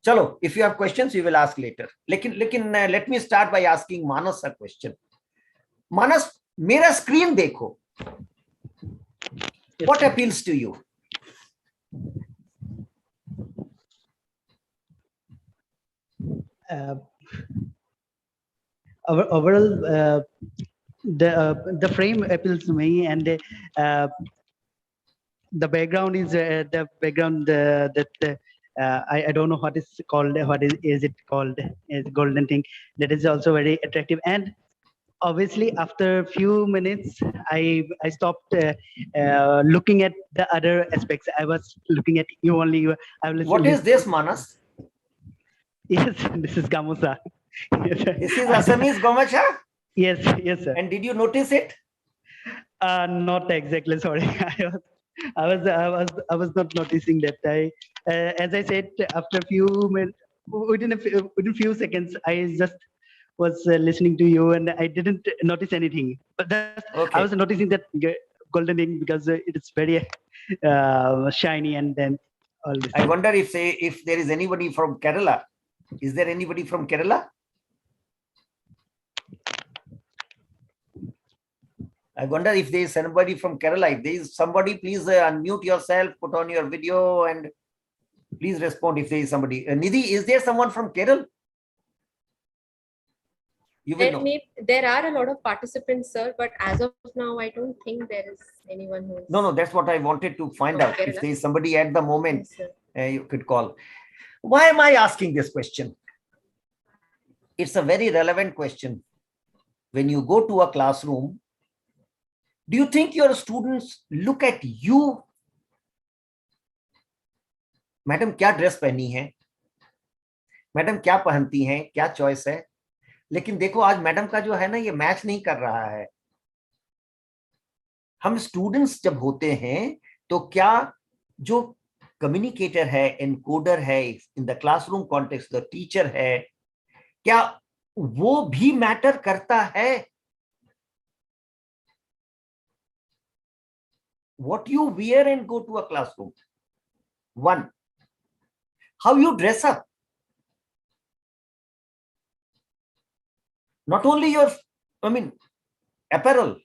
Chalo, if you have questions, you will ask later. लेकिन let me start by asking Manas a question. Manas, मेरा screen देखो. What appeals to you? Overall, the frame appeals to me, and the background is the background that I don't know what is called. What is it called? Is golden thing that is also very attractive. And obviously, after a few minutes, I stopped looking at the other aspects. I was looking at you only. What is this, Manas? Yes, this is Gamusa. Yes, This is Assamese Gomacha? yes, sir. And did you notice it? Not exactly. Sorry, I was not noticing that. As I said, after a few minutes, within few seconds, I just was listening to you, and I didn't notice anything. But Okay. I was noticing that golden ink because it is very shiny, and then all this. I wonder if there is anybody from Kerala. Is there anybody from Kerala? I wonder if there is somebody from Kerala. If there is somebody, please unmute yourself, put on your video, and please respond if there is somebody. Nidhi, is there someone from Kerala? You will know. There are a lot of participants, sir, but as of now, I don't think there is anyone who is. No, that's what I wanted to find out. Kerala. If there is somebody at the moment, Yes, you could call. Why am I asking this question? It's a very relevant question. When you go to a classroom, do you think your students look at you? Madam क्या dress पहनी है, madam क्या पहनती हैं, क्या choice है? लेकिन देखो आज मैडम का जो है ना ये मैच नहीं कर रहा है. हम स्टूडेंट्स जब होते हैं तो क्या जो कम्युनिकेटर है, एनकोडर है in the classroom context, the teacher है, क्या वो भी मैटर करता है? What you wear and go to a classroom. One, how you dress up. Not only your, apparel,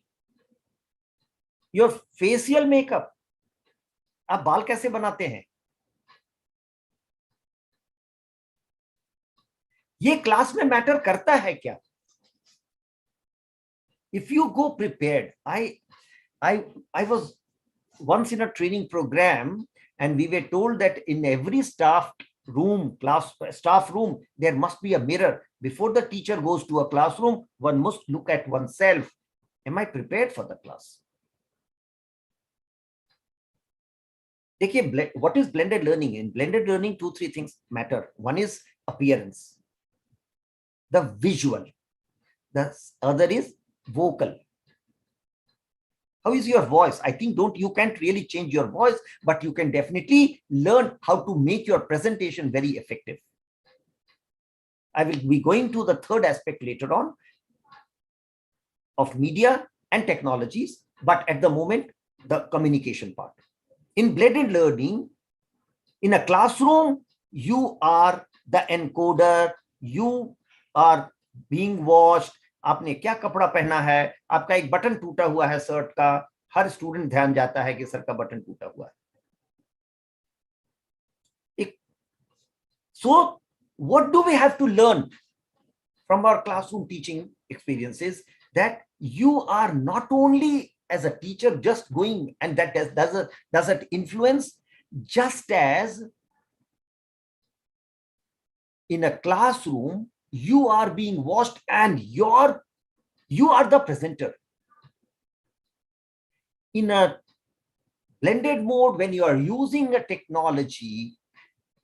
your facial makeup. आप बाल कैसे बनाते हैं? ये क्लास में मैटर करता है क्या? If you go prepared, I was once in a training program and we were told that in every staff room, there must be a mirror. Before the teacher goes to a classroom, one must look at oneself. Am I prepared for the class? देखिए, what is blended learning? In blended learning, 2-3 things matter. One is appearance, the visual. The other is vocal. How is your voice? I think you can't really change your voice, but you can definitely learn how to make your presentation very effective. I will be going to the third aspect later on of media and technologies, but at the moment, the communication part. In blended learning, in a classroom, you are the encoder, you are being watched. आपने क्या कपड़ा पहना है, आपका एक button टूटा हुआ है शर्ट का, हर स्टूडेंट ध्यान जाता है कि सर का बटन टूटा हुआ है. So what do we have to learn from our classroom teaching experiences? That you are not only as a teacher just going, and that does it influence, just as in a classroom you are being watched and you are the presenter. In a blended mode, when you are using a technology,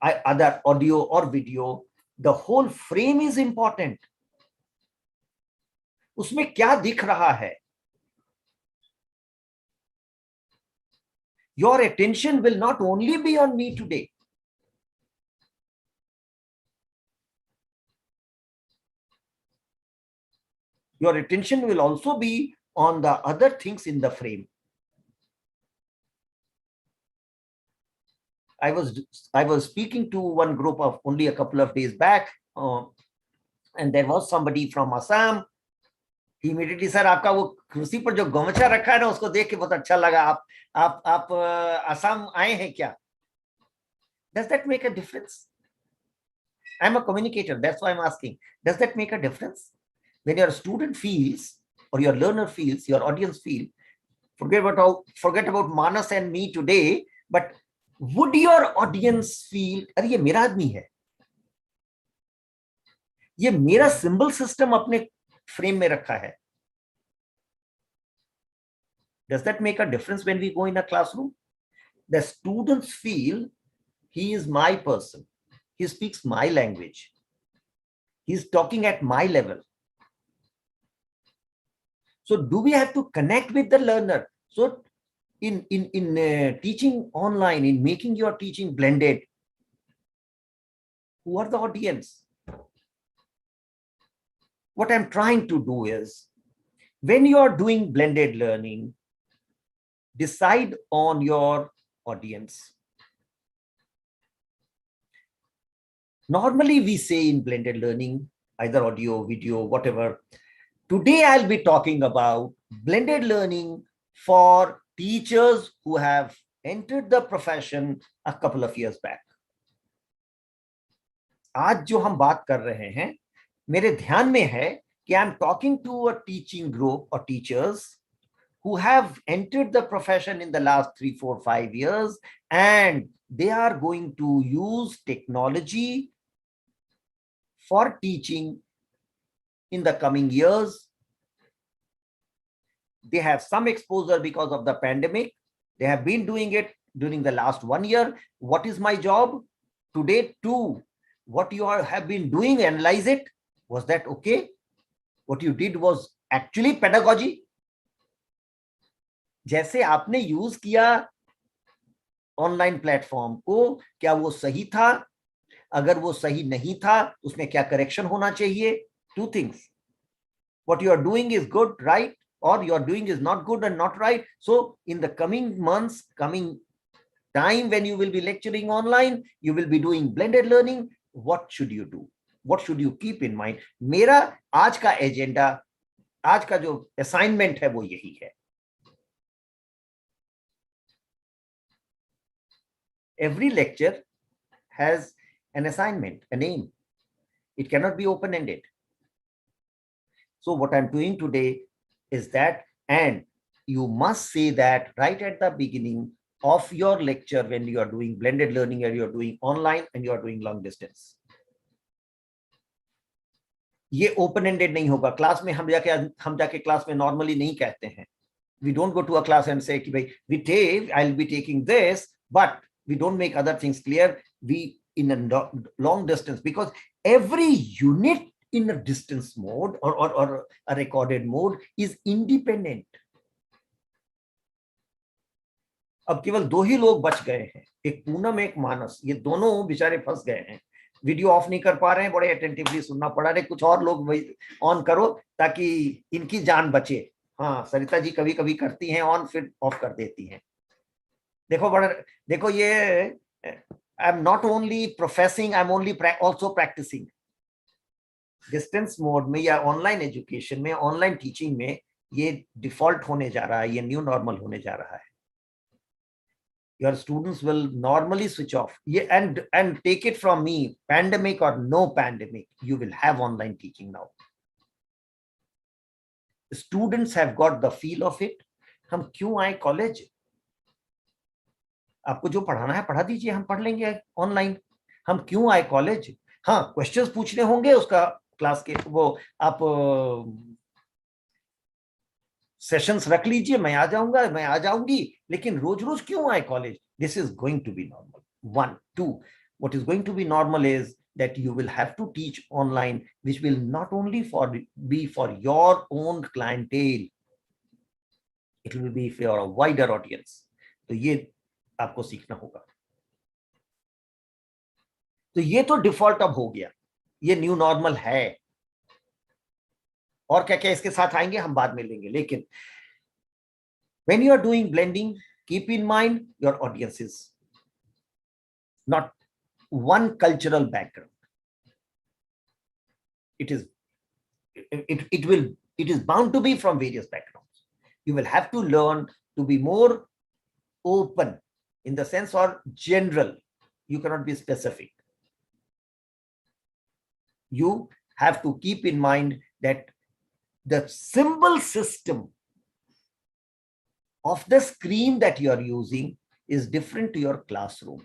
other audio or video, the whole frame is important. उसमें क्या दिख रहा है? Your attention will not only be on me today. Your attention will also be on the other things in the frame. I was speaking to one group of only a couple of days back, and there was somebody from Assam. Immediately, sir, आपका वो कुर्सी पर जो गमछा रखा है ना, उसको देख के बहुत अच्छा लगा. आप असम आए हैं क्या? Does that make a difference? I'm a communicator, that's why I'm asking. Does that make a difference? When your student feels, or your learner feels, your audience feel, forget about Manas and me today, but would your audience feel, अरे ये मेरा आदमी है, ये मेरा symbol system अपने frame में रखा है? Does that make a difference when we go in a classroom? The students feel he is my person, he speaks my language, he's talking at my level. So do we have to connect with the learner? So in teaching online, in making your teaching blended, who are the audience? What I'm trying to do is, when you are doing blended learning, decide on your audience. Normally we say in blended learning, either audio, video, whatever. Today I'll be talking about blended learning for teachers who have entered the profession a couple of years back. आज जो हम बात कर रहे हैं, मेरे ध्यान में है कि I'm talking to a teaching group or teachers who have entered the profession in the last 3, 4, 5 years, and they are going to use technology for teaching in the coming years. They have some exposure because of the pandemic. They have been doing it during the last 1 year. What is my job today? To what you have been doing, analyze it. Was that okay? What you did was actually pedagogy. जैसे आपने use किया online platform को, क्या वो सही था? अगर वो सही नहीं था, उसमें क्या करेक्शन होना चाहिए? Two things. What you are doing is good, right? Or you are doing is not good and not right. So in the coming months, coming time when you will be lecturing online, you will be doing blended learning. What should you do? What should you keep in mind? मेरा आज का agenda, आज का जो assignment है वो यही है. Every lecture has an assignment, a name. It cannot be open-ended. So what I'm doing today is that, and you must say that right at the beginning of your lecture when you are doing blended learning, or you're doing online and you are doing long distance. ये open-ended नहीं होगा. Class में हम जाके class में normally नहीं कहते हैं. We don't go to a class and say कि भाई I'll be taking this, but we don't make other things clear. We in a long distance, because every unit in a distance mode or a recorded mode is independent. अब केवल 2 ही लोग बच गए हैं, एक पूनम एक मानस. ये दोनों बेचारे फंस गए हैं, वीडियो ऑफ नहीं कर पा रहे हैं, बड़े अटेंटिवली सुनना पड़ा रहे. कुछ और लोग ऑन करो ताकि इनकी जान बचे. हाँ, सरिता जी कभी कभी करती हैं ऑन, फिर ऑफ कर देती हैं. देखो ये I'm not only professing, I'm only also practicing. Distance mode में या ऑनलाइन एजुकेशन में, ऑनलाइन टीचिंग में ये डिफॉल्ट होने जा रहा है, ये न्यू नॉर्मल होने जा रहा है. Your students will normally switch off. And take it from me, pandemic or no pandemic, you will have online teaching now. Students have got the feel of it. हम क्यों आए कॉलेज? आपको जो पढ़ाना है पढ़ा दीजिए, हम पढ़ लेंगे ऑनलाइन। हम क्यों आए कॉलेज? हाँ, क्वेश्चंस पूछने होंगे उसका क्लास के, वो आप सेशंस रख लीजिए, मैं आ जाऊंगा, मैं आ जाऊंगी, लेकिन रोज रोज क्यों आए college? This is going to be normal. 1 2 what is going to be normal is that you will have to teach online, which will not only be for your own clientele, it will be for a wider audience. तो ये आपको सीखना होगा। तो ये तो default अब हो गया, ये न्यू नॉर्मल है। और क्या क्या इसके साथ आएंगे हम बाद में लेंगे, लेकिन when you are doing blending, keep in mind your audience is not one cultural background. It is bound to be from various backgrounds. You will have to learn to be more open in the sense or general. You cannot be specific. You have to keep in mind that the symbol system of the screen that you are using is different to your classroom.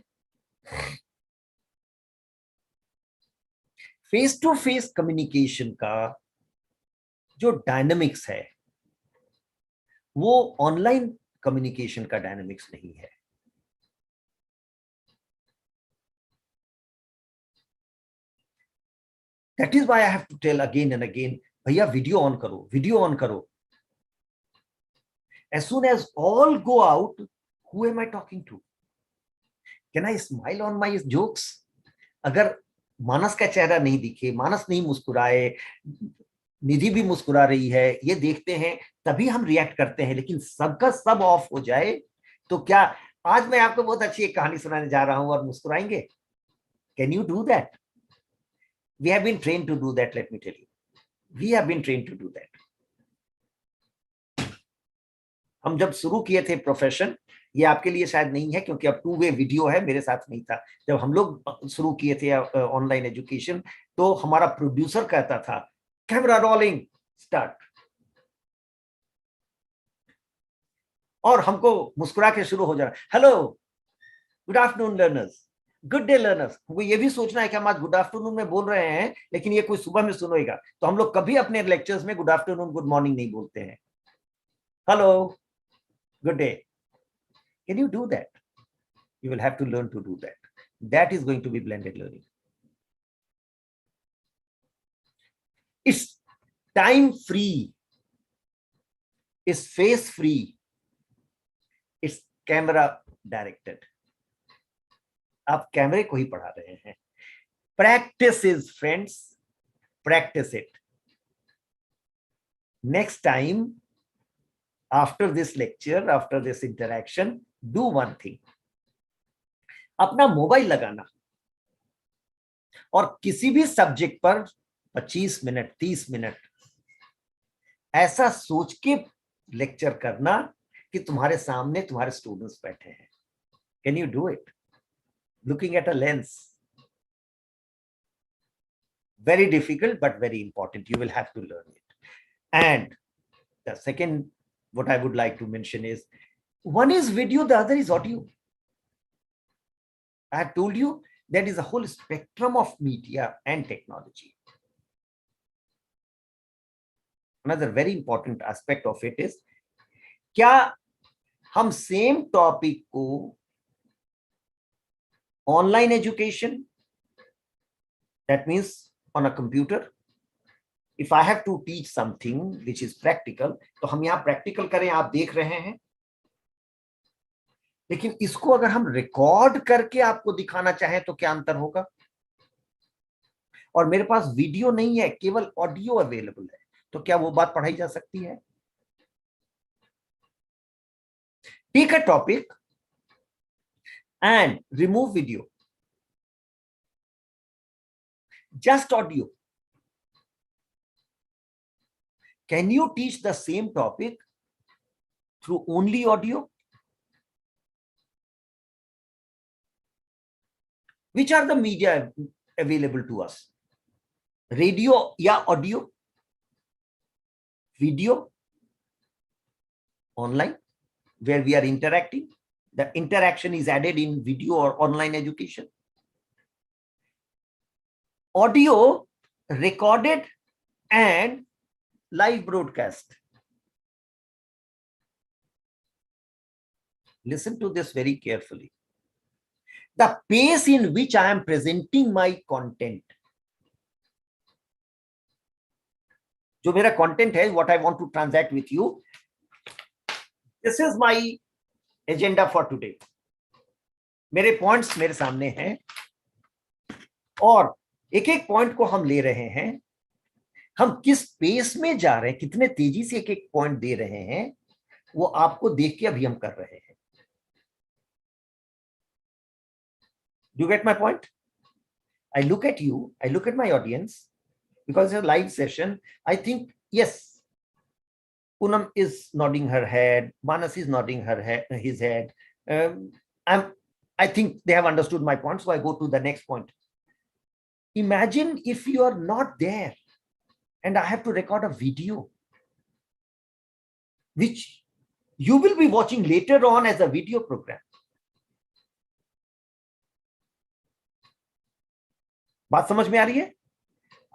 Face to face communication का जो dynamics है वो online communication का dynamics नहीं है। That is why I have to tell again and again, भैया video on करो, video on करो। As soon as all go out, who am I talking to? Can I smile on my jokes? अगर मानस का चेहरा नहीं दिखे, मानस नहीं मुस्कुराए, निधि भी मुस्कुरा रही है, ये देखते हैं तभी हम रिएक्ट करते हैं, लेकिन सबका सब ऑफ हो जाए तो क्या? आज मैं आपको बहुत अच्छी एक कहानी सुनाने जा रहा हूं और मुस्कुराएंगे? Can you do that? We have been trained to do that, let me tell you, we have been trained to do that. हम जब शुरू किए थे प्रोफेशन, ये आपके लिए शायद नहीं है क्योंकि अब 2 वे वीडियो है, मेरे साथ नहीं था। जब हम लोग शुरू किए थे ऑनलाइन एजुकेशन, तो हमारा प्रोड्यूसर कहता था कैमरा रोलिंग स्टार्ट, और हमको मुस्कुरा के शुरू हो जाना, hello good afternoon learners, good day learners. हमको ये भी सोचना है कि हम आज गुड आफ्टरनून में बोल रहे हैं, लेकिन ये कोई सुबह में सुनेगा, तो हम लोग कभी अपने लेक्चर्स में गुड आफ्टरनून गुड मॉर्निंग नहीं बोलते हैं। Hello good day. Can you do that? You will have to learn to do that. That is going to be blended learning. It's time free. It's face free. It's camera directed. आप कैमरे को ही पढ़ा रहे हैं। Practice is friends. Practice it. Next time, after this lecture, after this interaction, do one thing. अपना mobile लगाना और किसी भी सब्जेक्ट पर 25 मिनट 30 मिनट ऐसा सोच के लेक्चर करना कि तुम्हारे सामने तुम्हारे स्टूडेंट्स बैठे हैं। Can you do it? Looking at a lens, very difficult but very important. You will have to learn it. And the second, what I would like to mention is, one is video, the other is audio. I have told you that is a whole spectrum of media and technology. Another very important aspect of it is, क्या हम same topic को online education, that means on a computer, if I have to teach something which is practical, तो हम यहाँ practical करें, आप देख रहे हैं, लेकिन इसको अगर हम रिकॉर्ड करके आपको दिखाना चाहें तो क्या अंतर होगा? और मेरे पास वीडियो नहीं है, केवल ऑडियो अवेलेबल है, तो क्या वो बात पढ़ाई जा सकती है? Take a topic and remove video, just audio. Can you teach the same topic through only audio? Which are the media available to us? Radio या audio? Video? Online? where we are interacting. The interaction is added in video or online education. Audio recorded and live broadcast. Listen to this very carefully. The pace in which I am presenting my content. जो मेरा content है, what I want to transact with you. This is my agenda for today. मेरे points मेरे सामने हैं और एक एक पॉइंट को हम ले रहे हैं. हम किस पेस में जा रहे हैं, कितने तेजी से एक एक पॉइंट दे रहे हैं, वो आपको देख के अभी हम कर रहे हैं. Do you get my point? I look at you, I look at my audience, because it's a live session. I think, yes, Poonam is nodding her head, Manas is nodding his head. I think they have understood my point, so I go to the next point. Imagine if you are not there and I have to record a video, which you will be watching later on as a video program. बात समझ में आ रही है?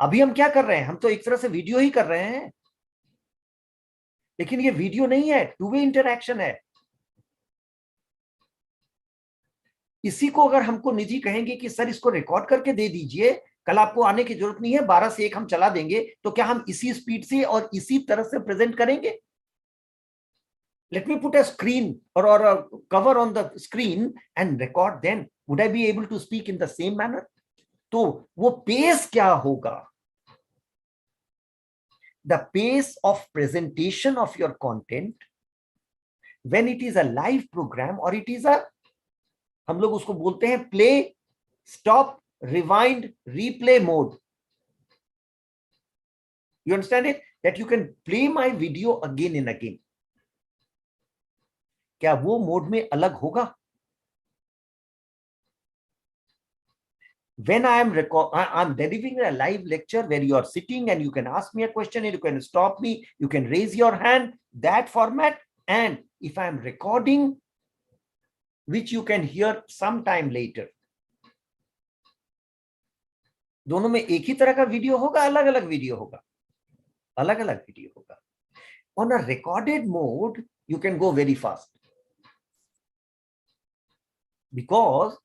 अभी हम क्या कर रहे हैं? हम तो एक तरह से वीडियो ही कर रहे हैं, लेकिन ये वीडियो नहीं है, टू वे इंटरैक्शन है. इसी को अगर हमको निधि कहेंगे कि सर इसको रिकॉर्ड करके दे दीजिए, कल आपको आने की जरूरत नहीं है, 12 से 1 हम चला देंगे, तो क्या हम इसी स्पीड से और इसी तरह से प्रेजेंट करेंगे? Let me put a screen or a cover on the screen and record, then would I be able to speak in the same manner? तो वो पेस क्या होगा? The pace of presentation of your content when it is a live program or it is a, हम लोग उसको बोलते हैं play, stop, rewind, replay mode. You understand it? That you can play my video again and again. क्या वो mode में अलग होगा? When I'm delivering a live lecture where you are sitting and you can ask me a question and you can stop me, you can raise your hand, that format. And if I'm recording, which you can hear sometime later, दोनों में एक ही तरह का video होगा, अलग अलग video होगा, अलग अलग वीडियो होगा. On a recorded mode, you can go very fast because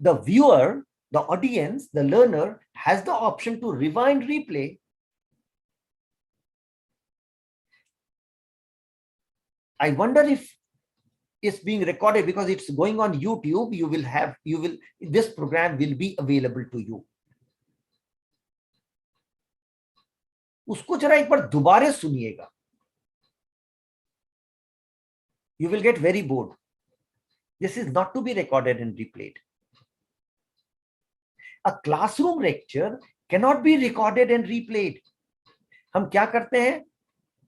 the viewer, the audience, the learner has the option to rewind, replay. I wonder if it's being recorded because it's going on YouTube. This program will be available to you. उसको जरा एक बार दोबारा सुनिएगा. You will get very bored. This is not to be recorded and replayed. A classroom lecture cannot be recorded and replayed. हम क्या करते हैं?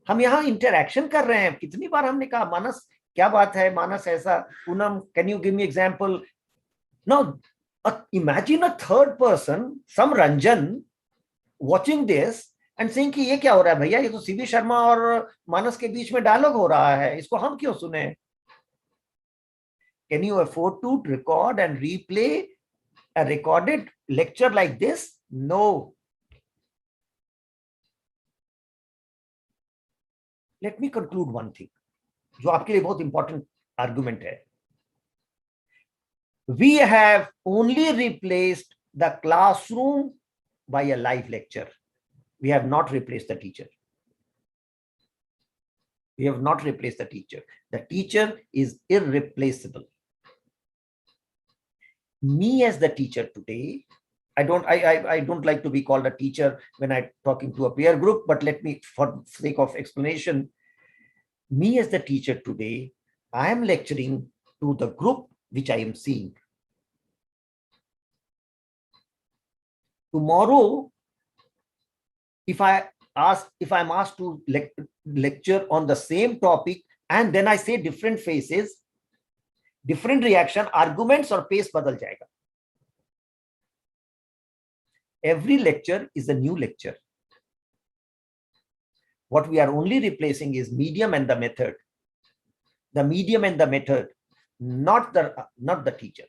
हम यहाँ इंटरैक्शन कर रहे हैं. कितनी बार हमने कहा मानस क्या बात है, मानस ऐसा, Poonam can you give me example? Now imagine a third person, some Ranjan, watching this and saying कि ये क्या हो रहा है भैया, ये तो सीवी शर्मा और मानस के बीच में डायलॉग हो रहा है, इसको हम क्यों सुने? Can you afford to record and replay a recorded lecture like this? No. Let me conclude one thing, जो आपके लिए बहुत important argument है. We have only replaced the classroom by a live lecture. We have not replaced the teacher. We have not replaced the teacher. The teacher is irreplaceable. Me as the teacher today, I don't like to be called a teacher when I'm talking to a peer group, but let me, for sake of explanation, me as the teacher today, I am lecturing to the group which I am seeing. Tomorrow, if I'm asked to lecture on the same topic and then I say different faces, different reaction, arguments और pace बदल जाएगा. Every lecture is a new lecture. What we are only replacing is medium and the method. The medium and the method, not the teacher.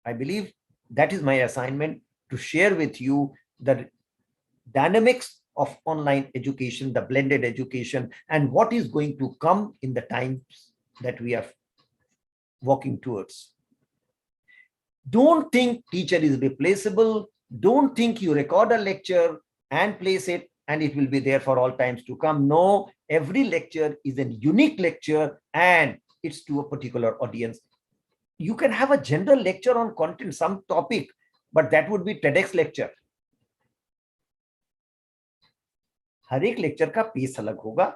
I believe that is my assignment, to share with you the dynamics of online education, the blended education, and what is going to come in the times that we are walking towards. Don't think teacher is replaceable. Don't think you record a lecture and place it and it will be there for all times to come. No, every lecture is a unique lecture and it's to a particular audience. You can have a general lecture on content, some topic, but that would be TEDx lecture. हर एक lecture का pace अलग होगा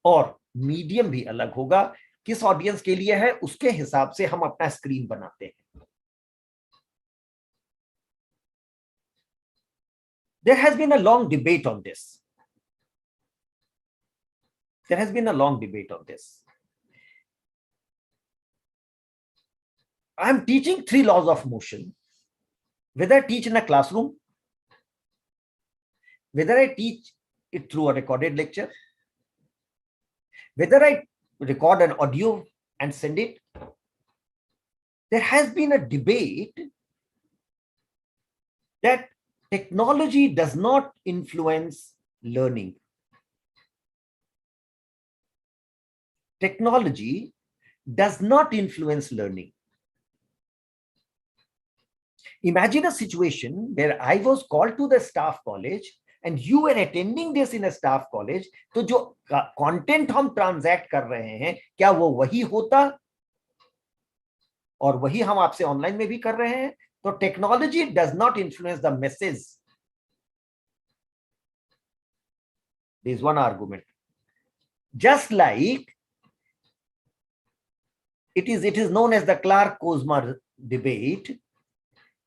और medium भी अलग होगा. किस audience के लिए है उसके हिसाब से हम अपना स्क्रीन बनाते हैं. There has been a long debate on this. There has been a long debate on this. I am teaching 3 laws of motion. Whether I teach in a classroom, whether I teach it through a recorded lecture, whether I record an audio and send it, there has been a debate that technology does not influence learning. Technology does not influence learning. Imagine a situation where I was called to the staff college and you were attending this in a staff college. तो जो content हम transact कर रहे हैं, क्या वो वही होता? और वही हम आपसे online में भी कर रहे हैं? तो technology does not influence the message. There is one argument. Just like it is known as the Clark-Kozma debate.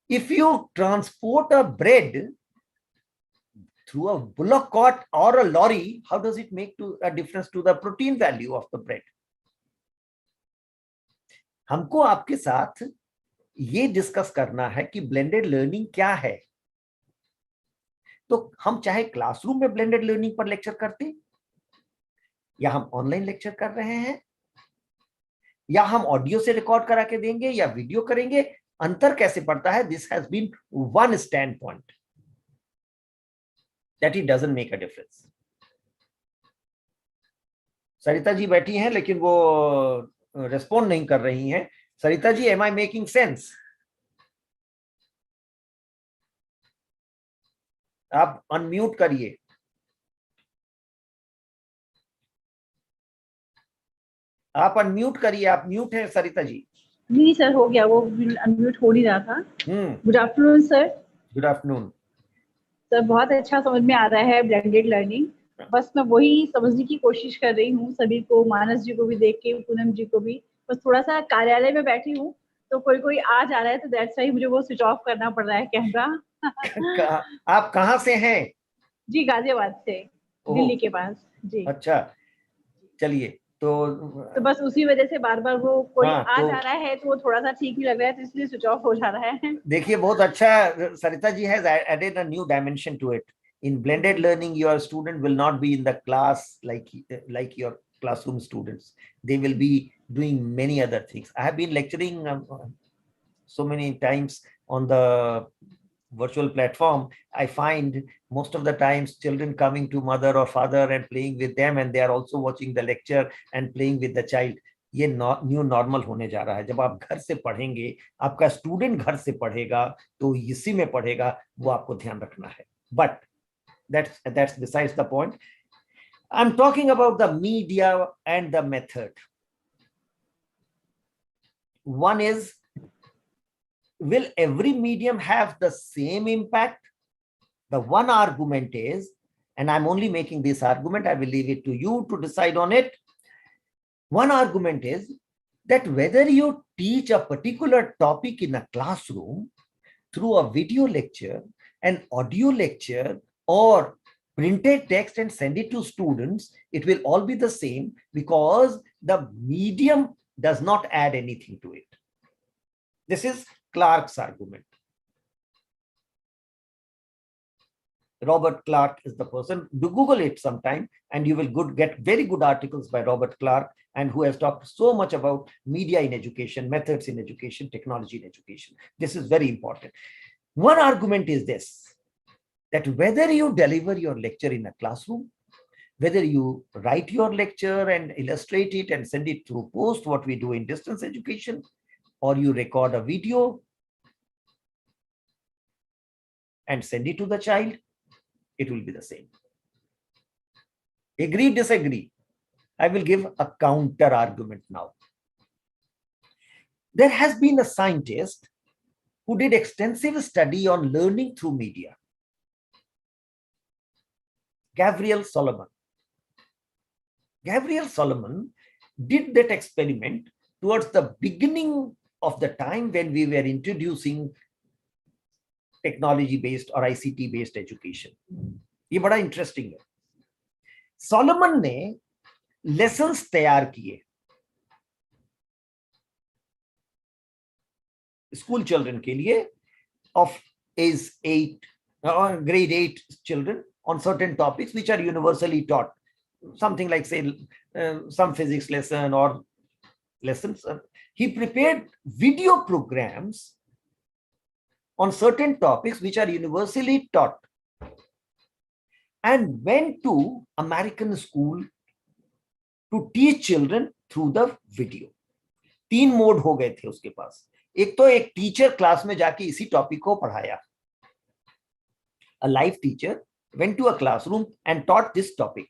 If you transport a bread through a bullock cart or a lorry, how does it make a difference to the protein value of the bread? हमको आपके साथ ये discuss करना है कि blended learning क्या है. तो हम चाहे क्लासरूम में ब्लेंडेड लर्निंग पर लेक्चर करते, या हम ऑनलाइन लेक्चर कर रहे हैं, या हम ऑडियो से रिकॉर्ड करा के देंगे या वीडियो करेंगे, अंतर कैसे पड़ता है? This has been one standpoint, that it doesn't make a difference. Sarita ji बैठी हैं लेकिन वो रेस्पॉन्ड नहीं कर रही हैं. Sarita ji, am I making sense? आप अनम्यूट करिए. आप अनम्यूट करिए. आप म्यूट हैं सरिता जी. नहीं सर, हो गया, वो अनम्यूट हो नहीं रहा था. Good afternoon sir. Good afternoon sir. बहुत अच्छा समझ में आ रहा है ब्लेंडेड लर्निंग. बस मैं वही समझने की कोशिश कर रही हूँ सभी को, मानस जी को भी देख के, पूनम जी को भी. बस थोड़ा सा कार्यालय में बैठी हूँ तो कोई आ जा रहा है, तो दैट्स व्हाई मुझे वो स्विच ऑफ करना पड़ रहा है कैमरा. आप कहाँ से हैं? जी, गाजियाबाद से, दिल्ली के पास. जी. अच्छा, चलिए. तो बस उसी वजह से बार बार वो कोई आ तो जा रहा है तो वो थोड़ा सा ठीक नहीं लग रहा है, तो इसलिए स्विच ऑफ हो जा रहा है. देखिए, बहुत अच्छा. Sarita ji has added a new dimension to it. In blended learning, your student will not be in the class like your classroom students. They will be doing many other things. I have been lecturing so many times on the virtual platform. I find most of the times children coming to mother or father and playing with them, and they are also watching the lecture and playing with the child. ये new normal होने जा रहा है. जब आप घर से पढ़ेंगे, आपका स्टूडेंट घर से पढ़ेगा तो इसी में पढ़ेगा, वो आपको ध्यान रखना है. But that's besides the point. I'm talking about the media and the method. One is, will every medium have the same impact? The one argument is, and I'm only making this argument, I will leave it to you to decide on it. One argument is that whether you teach a particular topic in a classroom through a video lecture, an audio lecture, or printed text and send it to students, it will all be the same because the medium does not add anything to it. This is Clark's argument. Robert Clark is the person. Do Google it sometime and you will get very good articles by Robert Clark, and who has talked so much about media in education, methods in education, technology in education. This is very important. One argument is this, that whether you deliver your lecture in a classroom, whether you write your lecture and illustrate it and send it through post, what we do in distance education, or you record a video and send it to the child, it will be the same. Agree, disagree? I will give a counter argument now. There has been a scientist who did extensive study on learning through media. Gabriel Solomon. Gabriel Solomon did that experiment towards the beginning of the time when we were introducing technology-based or ICT-based education. ये बड़ा interesting है. Solomon ने lessons तैयार किए school children के लिए of age 8 or grade 8 children on certain topics which are universally taught, something like, say, some physics lesson or lessons. He prepared video programs on certain topics which are universally taught and went to American school to teach children through the video. 3 mode हो गए थे उसके पास. एक तो एक teacher class में जाके इसी टॉपिक को पढ़ाया. A live teacher went to a classroom and taught this topic.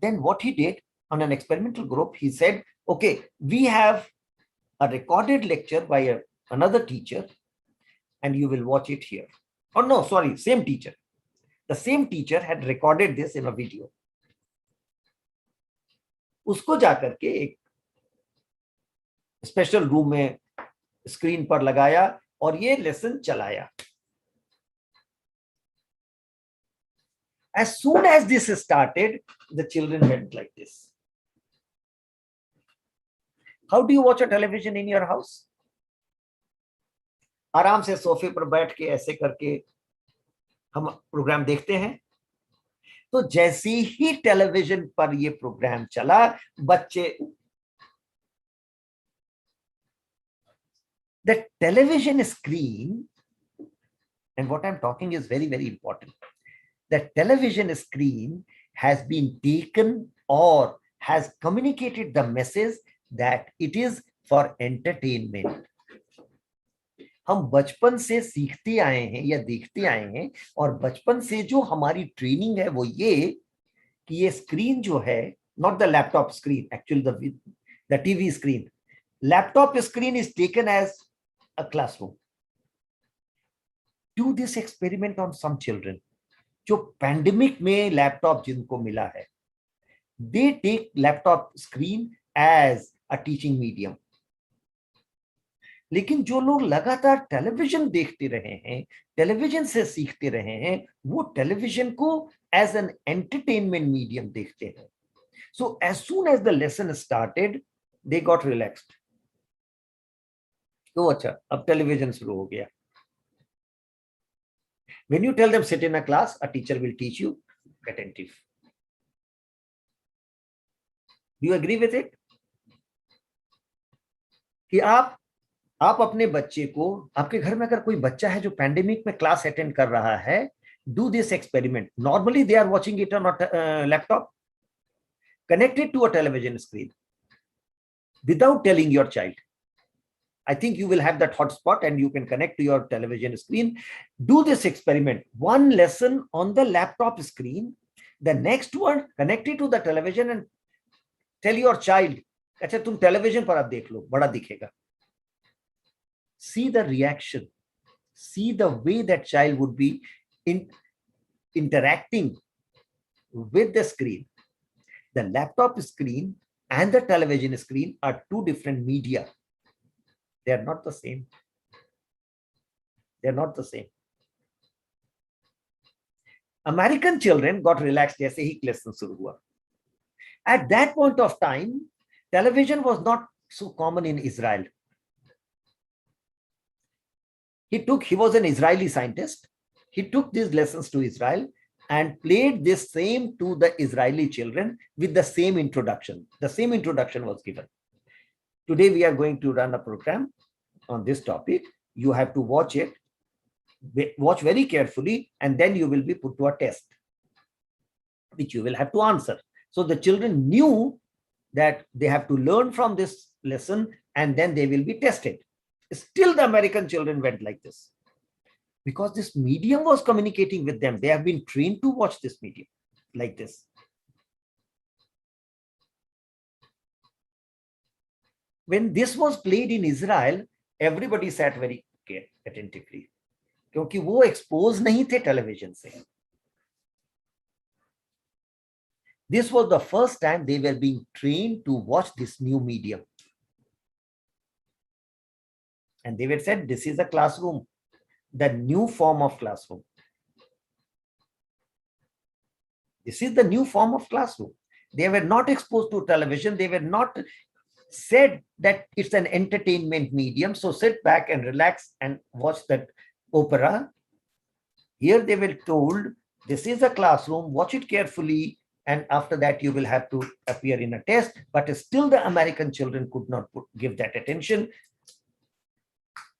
Then what he did on an experimental group, he said, okay, we have a recorded lecture by another teacher and you will watch it here. Oh no, sorry, same teacher. The same teacher had recorded this in a video. उसको जाकर के एक special room में screen पर लगाया और ये lesson चलाया. As soon as this started, the children went like this. How do you watch a television in your house? आराम से सोफे पर बैठ के ऐसे करके हम प्रोग्राम देखते हैं. तो जैसे ही टेलीविजन पर ये प्रोग्राम चला, बच्चे, the television screen, and what I'm talking is very, very important. The television screen has been taken or has communicated the message that it is for entertainment. हम बचपन से सीखते आए हैं या देखते आए हैं और बचपन से जो हमारी ट्रेनिंग है वो ये कि ये स्क्रीन जो है, not the laptop screen, actually the TV screen. Laptop screen is taken as a classroom. Do this experiment on some children. जो पैंडेमिक में लैपटॉप जिनको मिला है, they take laptop screen as a teaching medium. लेकिन जो लोग लगातार television देखते रहे हैं, टेलीविजन से सीखते रहे हैं, वो टेलीविजन को एज एन एंटरटेनमेंट मीडियम देखते हैं. So as soon as the lesson started, they got relaxed. तो अच्छा, अब टेलीविजन शुरू हो गया. When you tell them sit in a class, a teacher will teach you attentive. Do you agree with it? कि आप अपने बच्चे को, आपके घर में अगर कोई बच्चा है जो पैंडेमिक में क्लास अटेंड कर रहा है, do this experiment. Normally they are watching it on a laptop, connected to a television screen, without telling your child. I think you will have that hotspot and you can connect to your television screen. Do this experiment. One lesson on the laptop screen, the next one connected to the television, and tell your child, अच्छा तुम television पर आप देख लो, बड़ा दिखेगा. See the reaction. See the way that child would be interacting with the screen. The laptop screen and the television screen are two different media. They are not the same. They are not the same. American children got relaxed जैसे ही lesson शुरू हुआ. At that point of time, television was not so common in Israel. He was an Israeli scientist. He took these lessons to Israel and played this same to the Israeli children with the same introduction. The same introduction was given. Today we are going to run a program on this topic. You have to watch it, watch very carefully, and then you will be put to a test, which you will have to answer. So the children knew that they have to learn from this lesson and then they will be tested. Still the American children went like this, because this medium was communicating with them. They have been trained to watch this medium like this. When this was played in Israel, everybody sat very attentively, क्योंकि वो expose नहीं थे television से. This was the first time they were being trained to watch this new medium. And they were said, this is a classroom, the new form of classroom. This is the new form of classroom. They were not exposed to television. They were not said that it's an entertainment medium, so sit back and relax and watch that opera. Here they were told, this is a classroom, watch it carefully, and after that you will have to appear in a test. But still the American children could not give that attention.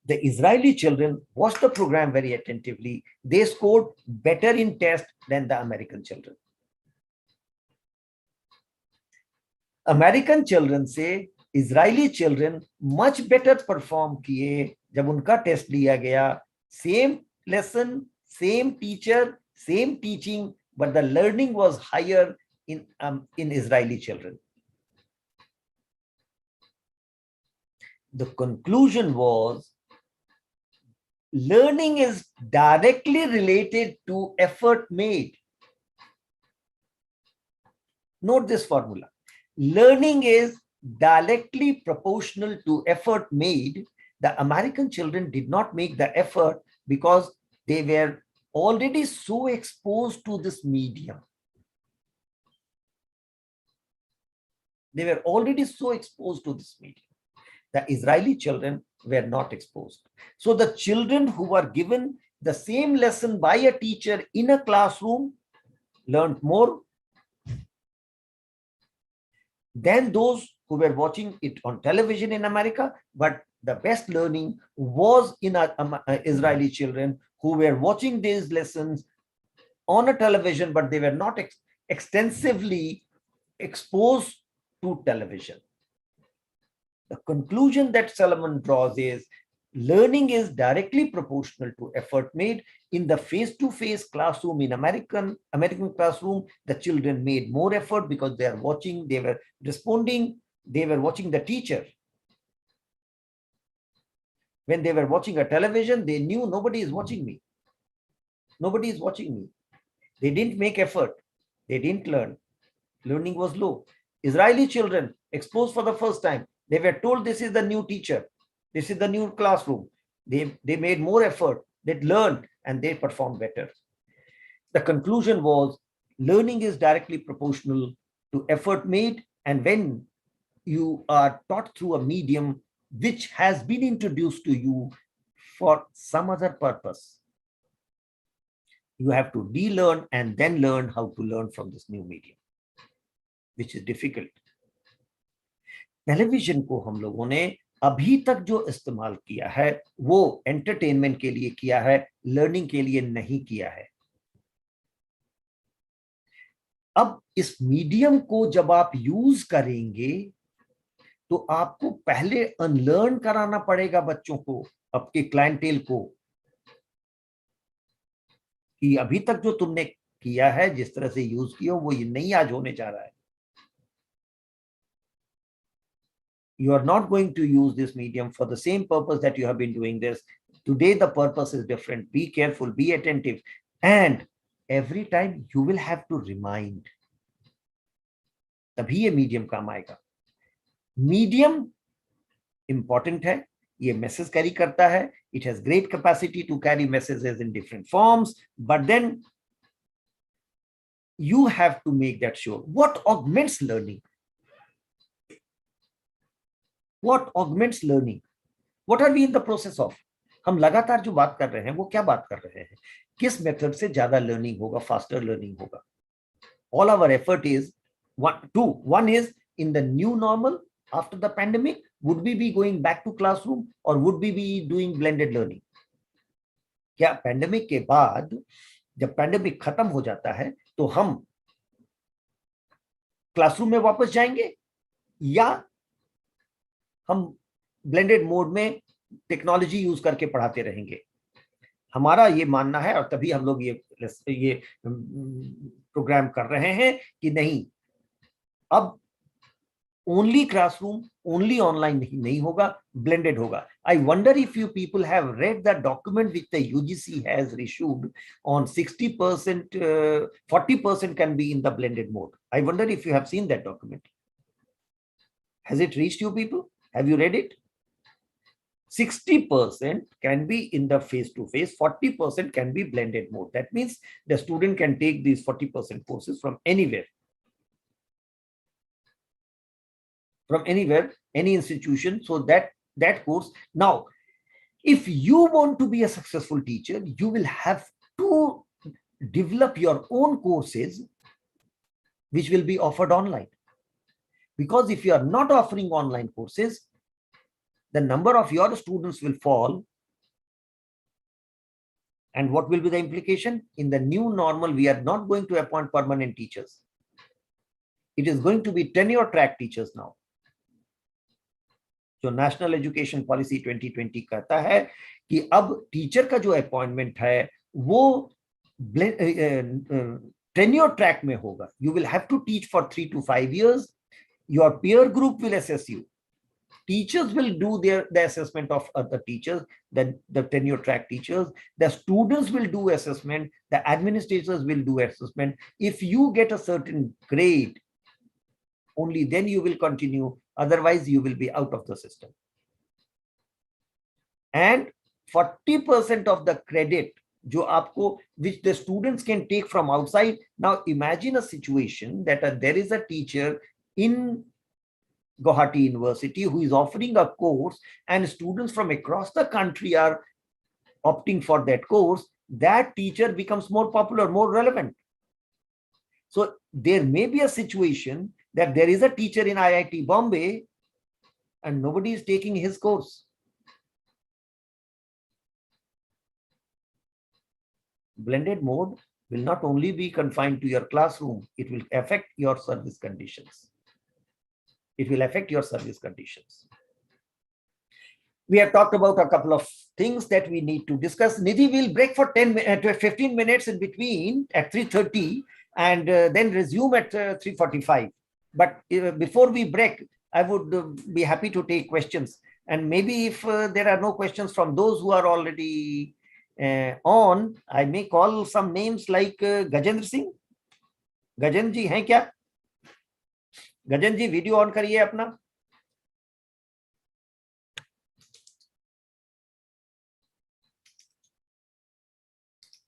The Israeli children watched the program very attentively. They scored better in test than the American children. American children say Israeli children much better perform किए जब उनका test लिया गया. Same lesson, same teacher, same teaching, but the learning was higher in Israeli children. The conclusion was, learning is directly related to effort made. Note this formula. Learning is directly proportional to effort made. The American children did not make the effort because they were already so exposed to this medium. They were already so exposed to this medium. The Israeli children were not exposed. So the children who were given the same lesson by a teacher in a classroom learned more than those who were watching it on television in America. But the best learning was in Israeli children who were watching these lessons on a television, but they were not extensively exposed to television. The conclusion that Solomon draws is, learning is directly proportional to effort made. In the face-to-face classroom, in American classroom, the children made more effort because they are watching, they were responding, they were watching the teacher. When they were watching a television, they knew nobody is watching me. Nobody is watching me. They didn't make effort. They didn't learn. Learning was low. Israeli children exposed for the first time. They were told this is the new teacher. This is the new classroom. They made more effort. They learned and they performed better. The conclusion was, learning is directly proportional to effort made. And when you are taught through a medium which has been introduced to you for some other purpose, you have to de-learn and then learn how to learn from this new medium, which is difficult. Television को हम लोगों ने अभी तक जो इस्तेमाल किया है वो एंटरटेनमेंट के लिए किया है, लर्निंग के लिए नहीं किया है. अब इस मीडियम को जब आप यूज करेंगे तो आपको पहले अनलर्न कराना पड़ेगा बच्चों को, आपके क्लाइंटेल को, कि अभी तक जो तुमने किया है, जिस तरह से यूज किया वो ये नहीं आज होने जा रहा है. You are not going to use this medium for the same purpose that you have been doing this. Today, the purpose is different. Be careful, be attentive. And every time you will have to remind. तभी ये medium काम आएगा. Medium important है, ये message carry करता है. It has great capacity to carry messages in different forms, but then you have to make that sure. What augments learning? What augments learning? What are we in the process of? हम लगातार जो बात कर रहे हैं वो क्या बात कर रहे हैं, किस मेथड से ज्यादा लर्निंग होगा, फास्टर लर्निंग होगा. All our effort is one is in the new normal after the pandemic, would we be going back to classroom or would we be doing blended learning? क्या pandemic के बाद जब pandemic खत्म हो जाता है तो हम क्लासरूम में वापस जाएंगे या हम ब्लेंडेड मोड में टेक्नोलॉजी यूज करके पढ़ाते रहेंगे? हमारा ये मानना है और तभी हम लोग ये प्रोग्राम कर रहे हैं कि नहीं, अब ओनली क्लासरूम, ओनली ऑनलाइन नहीं होगा, ब्लेंडेड होगा. I wonder if you people have read the document which the UGC has issued on 60%, 40% can be in the blended mode. I wonder if you have seen that document. Has it reached you people? Have you read it? 60% can be in the face-to-face, 40% can be blended mode. That means the student can take these 40% courses from anywhere, any institution. So that course. Now, if you want to be a successful teacher, you will have to develop your own courses which will be offered online. Because if you are not offering online courses, the number of your students will fall. And what will be the implication? In the new normal, we are not going to appoint permanent teachers. It is going to be tenure track teachers now. जो national education policy 2020 कहता है कि अब teacher का जो appointment है वो tenure track में होगा. You will have to teach for 3 to 5 years. Your peer group will assess you. Teachers will do the assessment of other teachers, then the tenure track teachers. The students will do assessment. The administrators will do assessment. If you get a certain grade, only then you will continue. Otherwise, you will be out of the system. And 40% of the credit, जो आपको, which the students can take from outside. Now, imagine a situation that there is a teacher in Guwahati University who is offering a course and students from across the country are opting for that course. That teacher becomes more popular, more relevant. So there may be a situation that there is a teacher in IIT Bombay and nobody is taking his course. Blended mode will not only be confined to your classroom, it will affect your service conditions. It will affect your service conditions. We have talked about a couple of things that we need to discuss. Nidhi will break for 15 minutes in between at 3:30 and then resume at 3:45. But before we break, I would be happy to take questions. And maybe if there are no questions from those who are already on, I may call some names like Gajendra Singh. Gajendra ji hain kya? Gajendra ji video on करिए अपना.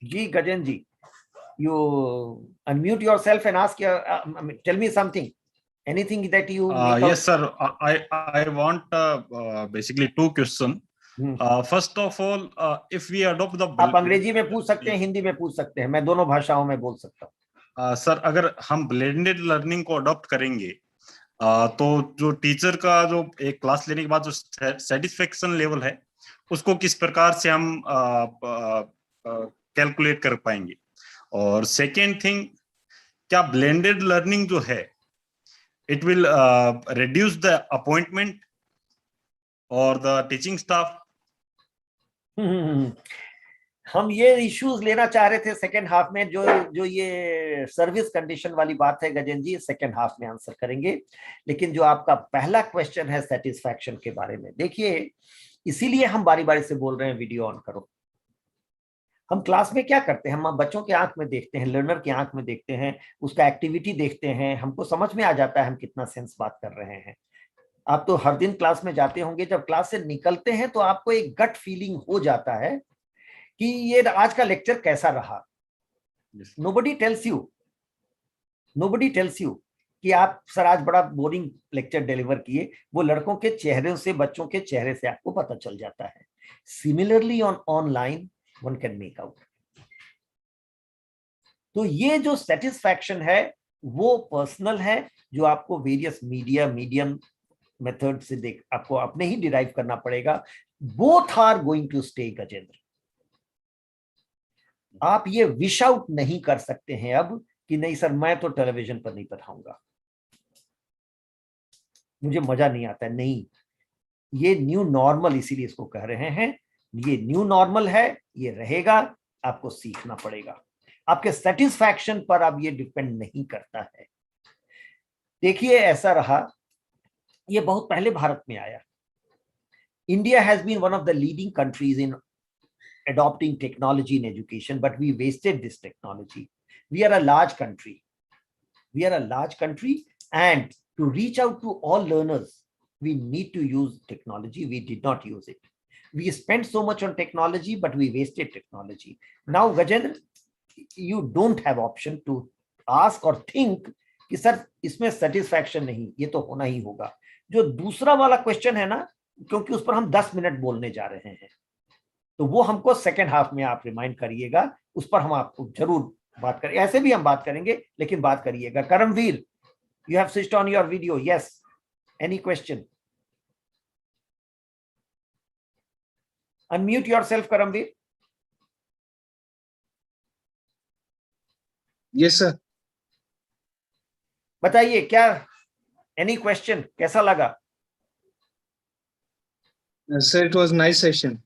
जी गजेंद्र जी, you unmute yourself and ask tell me something, anything that you yes sir, I want basically 2 questions. First of all, if we adopt the, आप अंग्रेजी में पूछ सकते हैं, हिंदी में पूछ सकते हैं, मैं दोनों भाषाओं में बोल सकता हूँ. सर, अगर हम ब्लेंडेड लर्निंग को अडॉप्ट करेंगे तो जो टीचर का जो एक क्लास लेने के बाद जो सेटिस्फेक्शन लेवल है उसको किस प्रकार से हम कैलकुलेट कर पाएंगे? और सेकेंड थिंग, क्या ब्लेंडेड लर्निंग जो है it will reduce the appointment और द टीचिंग स्टाफ? हम ये इश्यूज लेना चाह रहे थे सेकेंड हाफ में. जो ये सर्विस कंडीशन वाली बात है गजेंद्र जी, सेकेंड हाफ में आंसर करेंगे. लेकिन जो आपका पहला क्वेश्चन है सेटिस्फैक्शन के बारे में, देखिए इसीलिए हम बारी बारी से बोल रहे हैं वीडियो ऑन करो. हम क्लास में क्या करते हैं, हम बच्चों के आंख में देखते हैं, लर्नर की आंख में देखते हैं, उसका एक्टिविटी देखते हैं, हमको समझ में आ जाता है हम कितना सेंस बात कर रहे हैं. आप तो हर दिन क्लास में जाते होंगे, जब क्लास से निकलते हैं तो आपको एक गट फीलिंग हो जाता है कि ये आज का लेक्चर कैसा रहा. नोबडी टेल्स यू कि आप सर आज बड़ा बोरिंग लेक्चर डिलीवर किए. वो लड़कों के चेहरे से, बच्चों के चेहरे से आपको पता चल जाता है. Similarly on online, one can make out. तो ये जो सेटिस्फैक्शन है वो पर्सनल है, जो आपको वेरियस मीडियम मेथड से आपको अपने ही डिराइव करना पड़ेगा. Both are going to stay Gajendra. आप ये विश आउट नहीं कर सकते हैं अब कि नहीं सर मैं तो टेलीविजन पर नहीं पढ़ाऊंगा, मुझे मजा नहीं आता. नहीं, ये न्यू नॉर्मल इसीलिए इसको कह रहे हैं. ये न्यू नॉर्मल है, ये रहेगा, आपको सीखना पड़ेगा. आपके सेटिस्फैक्शन पर अब ये डिपेंड नहीं करता है. देखिए ऐसा रहा, ये बहुत पहले भारत में आया. India has been one of the leading countries in adopting technology in education, but we wasted this technology. We are a large country. And to reach out to all learners, we need to use technology. We did not use it. We spent so much on technology, but we wasted technology. Now, Gajendra, you don't have option to ask or think कि sir इसमें satisfaction नहीं, ये तो होना ही होगा. जो दूसरा वाला क्वेश्चन है ना, क्योंकि उस पर हम 10 मिनट बोलने जा रहे हैं, तो वो हमको सेकेंड हाफ में आप रिमाइंड करिएगा. उस पर हम आपको जरूर बात करें. ऐसे भी हम बात करेंगे, लेकिन बात करिएगा. Karamvir, you have switched on your video. Yes, any question? Unmute yourself Karamvir. Yes sir. बताइए क्या, एनी क्वेश्चन? कैसा लगा? Sir it was nice session.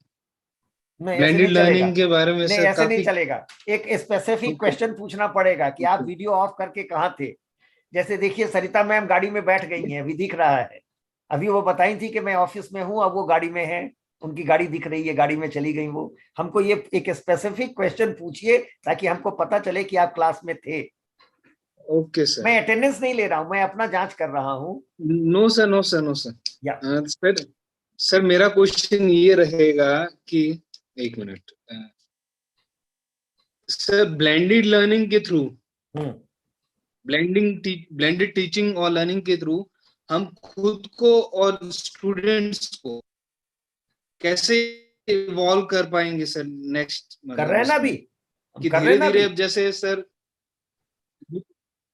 Blended learning के बारे में नहीं, सर ऐसे नहीं काफी चलेगा. एक स्पेसिफिक क्वेश्चन पूछना पड़ेगा कि आप वीडियो ऑफ करके कहाँ थे. जैसे देखिए सरिता मैम गाड़ी में बैठ गई हैं, अभी दिख रहा है. अभी वो बताई थी कि मैं ऑफिस में हूँ, अब वो गाड़ी में है, उनकी गाड़ी दिख रही है, गाड़ी में चली गई वो. हमको ये एक स्पेसिफिक क्वेश्चन पूछिए ताकि हमको पता चले कि आप क्लास में थे. Okay sir. मैं अटेंडेंस नहीं ले रहा हूँ, मैं अपना जांच कर रहा हूँ. No sir, no sir, no sir. Yeah sir मेरा क्वेश्चन ये रहेगा कि एक मिनट सर, ब्लेंडेड लर्निंग के थ्रू, ब्लेंडेड टीचिंग और लर्निंग के थ्रू हम खुद को और स्टूडेंट्स को कैसे इवॉल्व कर पाएंगे सर? नेक्स्ट कर रहे हैं ना अभी, कि धीरे धीरे अब जैसे सर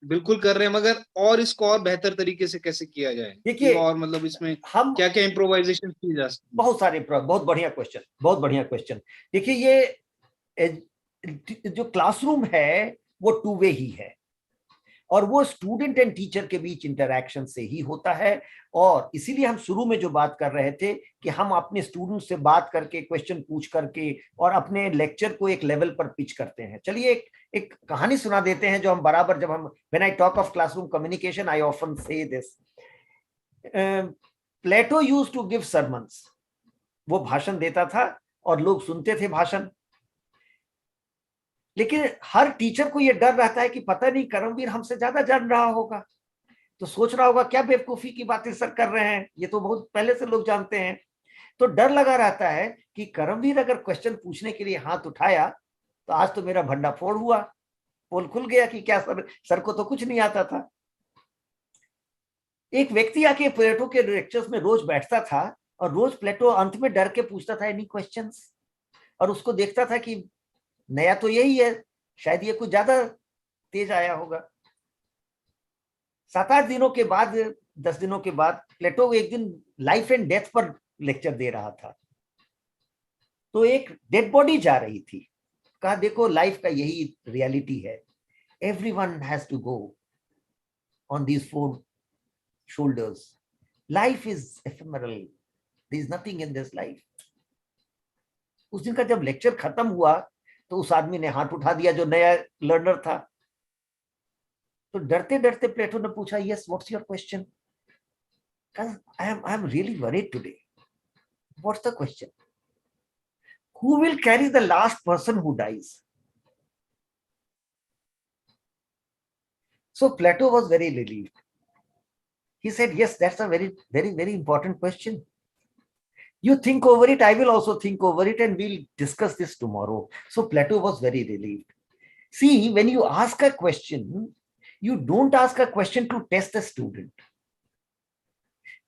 बिल्कुल कर रहे हैं, मगर और इसको और बेहतर तरीके से कैसे किया जाए? देखिए, और मतलब इसमें हम क्या क्या इम्प्रोवाइजेशन की जा सकती? बहुत सारे, बहुत बढ़िया क्वेश्चन, बहुत बढ़िया क्वेश्चन. देखिए ये जो क्लासरूम है वो टू वे ही है, और वो स्टूडेंट एंड टीचर के बीच इंटरैक्शन से ही होता है. और इसीलिए हम शुरू में जो बात कर रहे थे कि हम अपने स्टूडेंट से बात करके, क्वेश्चन पूछ करके और अपने लेक्चर को एक लेवल पर पिच करते हैं. चलिए एक कहानी सुना देते हैं जो हम बराबर, जब हम when I talk of classroom communication I often say this. Plato used to give sermons. वो भाषण देता था और लोग सुनते थे भाषण. लेकिन हर टीचर को यह डर रहता है कि पता नहीं करमवीर हमसे ज्यादा जान रहा होगा, तो सोच रहा होगा क्या बेवकूफी की बातें सर कर रहे हैं, ये तो बहुत पहले से लोग जानते हैं. तो डर लगा रहता है कि करमवीर अगर क्वेश्चन पूछने के लिए हाथ उठाया तो आज तो मेरा भंडाफोड़ हुआ, पोल खुल गया कि क्या सर को तो कुछ नहीं आता था. एक व्यक्ति आके प्लेटो के लेक्चर्स में रोज बैठता था और रोज प्लेटो अंत में डर के पूछता था एनी क्वेश्चंस, और उसको देखता था कि नया तो यही है, शायद ये कुछ ज्यादा तेज आया होगा. 7-8 दिनों के बाद, 10 दिनों के बाद प्लेटो एक दिन लाइफ एंड डेथ पर लेक्चर दे रहा था. तो एक डेड बॉडी जा रही थी. कहा देखो लाइफ का यही रियलिटी है, everyone has to go on these 4 shoulders. Life is ephemeral. There is nothing in this life. उस दिन का जब लेक्चर खत्म हुआ तो उस आदमी ने हाथ उठा दिया जो नया लर्नर था. तो डरते डरते प्लेटो ने पूछा, yes what's your question? I am really worried today. What's the question? Who will carry the last person who dies? So Plato was very relieved. He said, yes, that's a very, very, very important question. You think over it, I will also think over it, and we'll discuss this tomorrow. So Plato was very relieved. See, when you ask a question, you don't ask a question to test the student.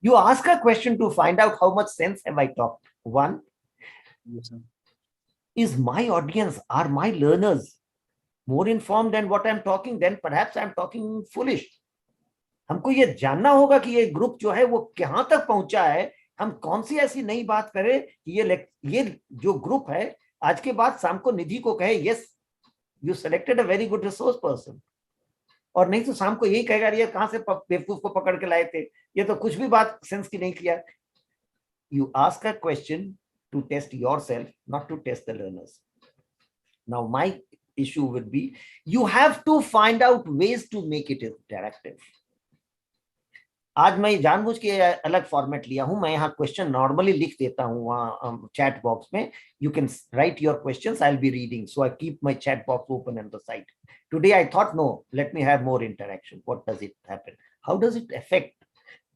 You ask a question to find out how much sense have I talked. One. Yes, sir. Is my audience, are my learners more informed than what I'm talking? Then perhaps I'm talking foolish. हमको ये जानना होगा कि ये group जो है वो कहां तक पहुंचा है, हम कौन सी ऐसी नई बात करें कि ये जो ग्रुप है आज के बाद शाम को निधि को कहे yes you selected a very good resource person, और नहीं तो शाम को यही कहेगा ये कहां से बेवकूफ को पकड़ के लाए थे, ये तो कुछ भी बात सेंस की नहीं किया. You ask a question to test yourself, not to test the learners. Now, my issue would be, you have to find out ways to make it interactive. आज मैं जानबूझ के अलग फॉर्मेट लिया हूं. मैं यहाँ क्वेश्चन नॉर्मली लिख देता हूं वहां चैट बॉक्स में. You can write your questions, I will be reading, so I keep my chat box open on the side. Today I thought, no, let me have more interaction. What does it happen? How does it affect?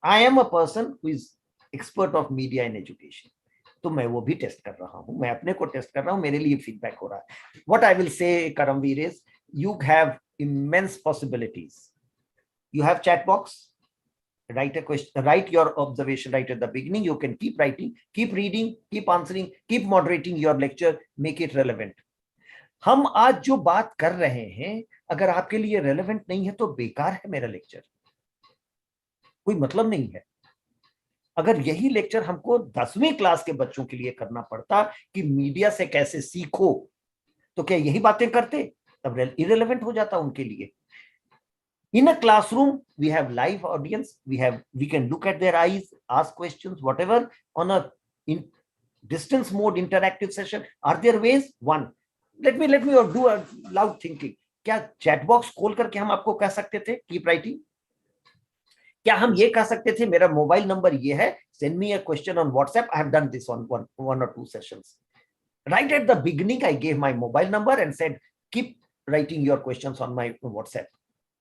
I am a person who is expert of media and education. तो मैं वो भी test कर रहा हूँ, मैं अपने को टेस्ट कर रहा हूँ, मेरे लिए फीडबैक हो रहा है. What I will say, Karamveer, is you have immense possibilities. You have chat box. Write a question, write your observation right at the beginning. You can keep writing, keep reading, keep answering, keep moderating your lecture, make it relevant. हम आज जो बात कर रहे हैं अगर आपके लिए रेलेवेंट नहीं है तो बेकार है मेरा लेक्चर, कोई मतलब नहीं है. अगर यही लेक्चर हमको 10वीं क्लास के बच्चों के लिए करना पड़ता कि मीडिया से कैसे सीखो, तो क्या यही बातें करते? तब इरेलेवेंट हो जाता उनके लिए. In a classroom, we have live audience. We can look at their eyes, ask questions, whatever. On a distance mode interactive session, are there ways? One, let me do a loud thinking. क्या chat box खोल करके हम आपको कह सकते थे keep writing? क्या हम ये कह सकते थे मेरा मोबाइल नंबर ये है, send me a question on WhatsApp? I have done this on one or two sessions. Right at the beginning, I gave my mobile number and said, keep writing your questions on my WhatsApp.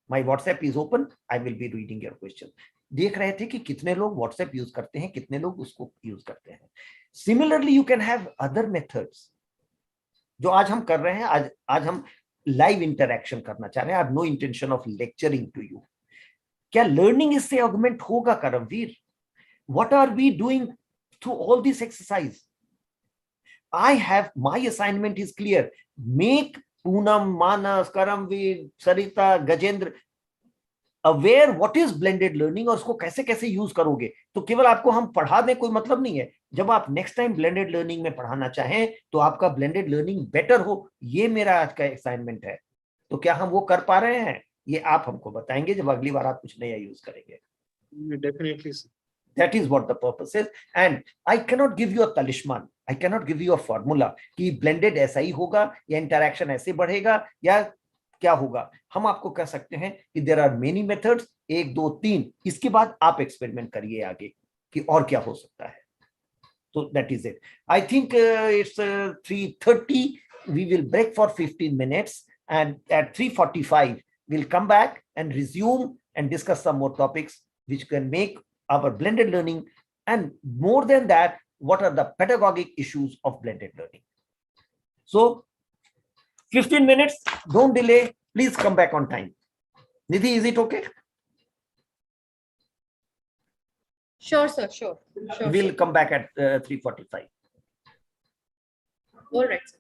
My WhatsApp is open. I will be reading your questions. देख रहे थे कि कितने लोग WhatsApp use करते हैं, कितने लोग उसको यूज करते हैं. Similarly, you can have other methods. जो आज हम कर रहे हैं, आज हम लाइव इंटरेक्शन करना चाह रहे हैं. I have no intention of lecturing to you. क्या लर्निंग इससे ऑगमेंट होगा Karambir? What are we doing through all this exercise? My assignment is clear. Make Poonam, Manas, Karamveer, Sarita, Gajendra aware what is blended learning और उसको कैसे कैसे use करोगे. तो केवल आपको हम पढ़ा दें कोई मतलब नहीं है. जब आप नेक्स्ट टाइम ब्लेंडेड लर्निंग में पढ़ाना चाहें तो आपका ब्लेंडेड लर्निंग बेटर हो, ये मेरा आज का असाइनमेंट है. तो क्या हम वो कर पा रहे हैं? ये आप हमको बताएंगे जब अगली बार आप कुछ नया यूज करेंगे. Definitely, sir. That is what the purpose is. And I cannot give you a talisman. I cannot give you a formula कि blended ऐसा ही होगा या interaction ऐसे बढ़ेगा या क्या होगा. हम आपको कह सकते हैं कि there are many methods, 1, 2, 3. इसके बाद आप experiment करिए आगे कि और क्या हो सकता है. So that is it. I think it's 3:30. We will break for 15 minutes and at 3:45 we'll come back and resume and discuss some more topics which can make our blended learning, and more than that, what are the pedagogic issues of blended learning. So 15 minutes, don't delay, please come back on time. Nidhi, is it okay? Sure, sir. Sure. We'll come back at 3:45. All right, sir.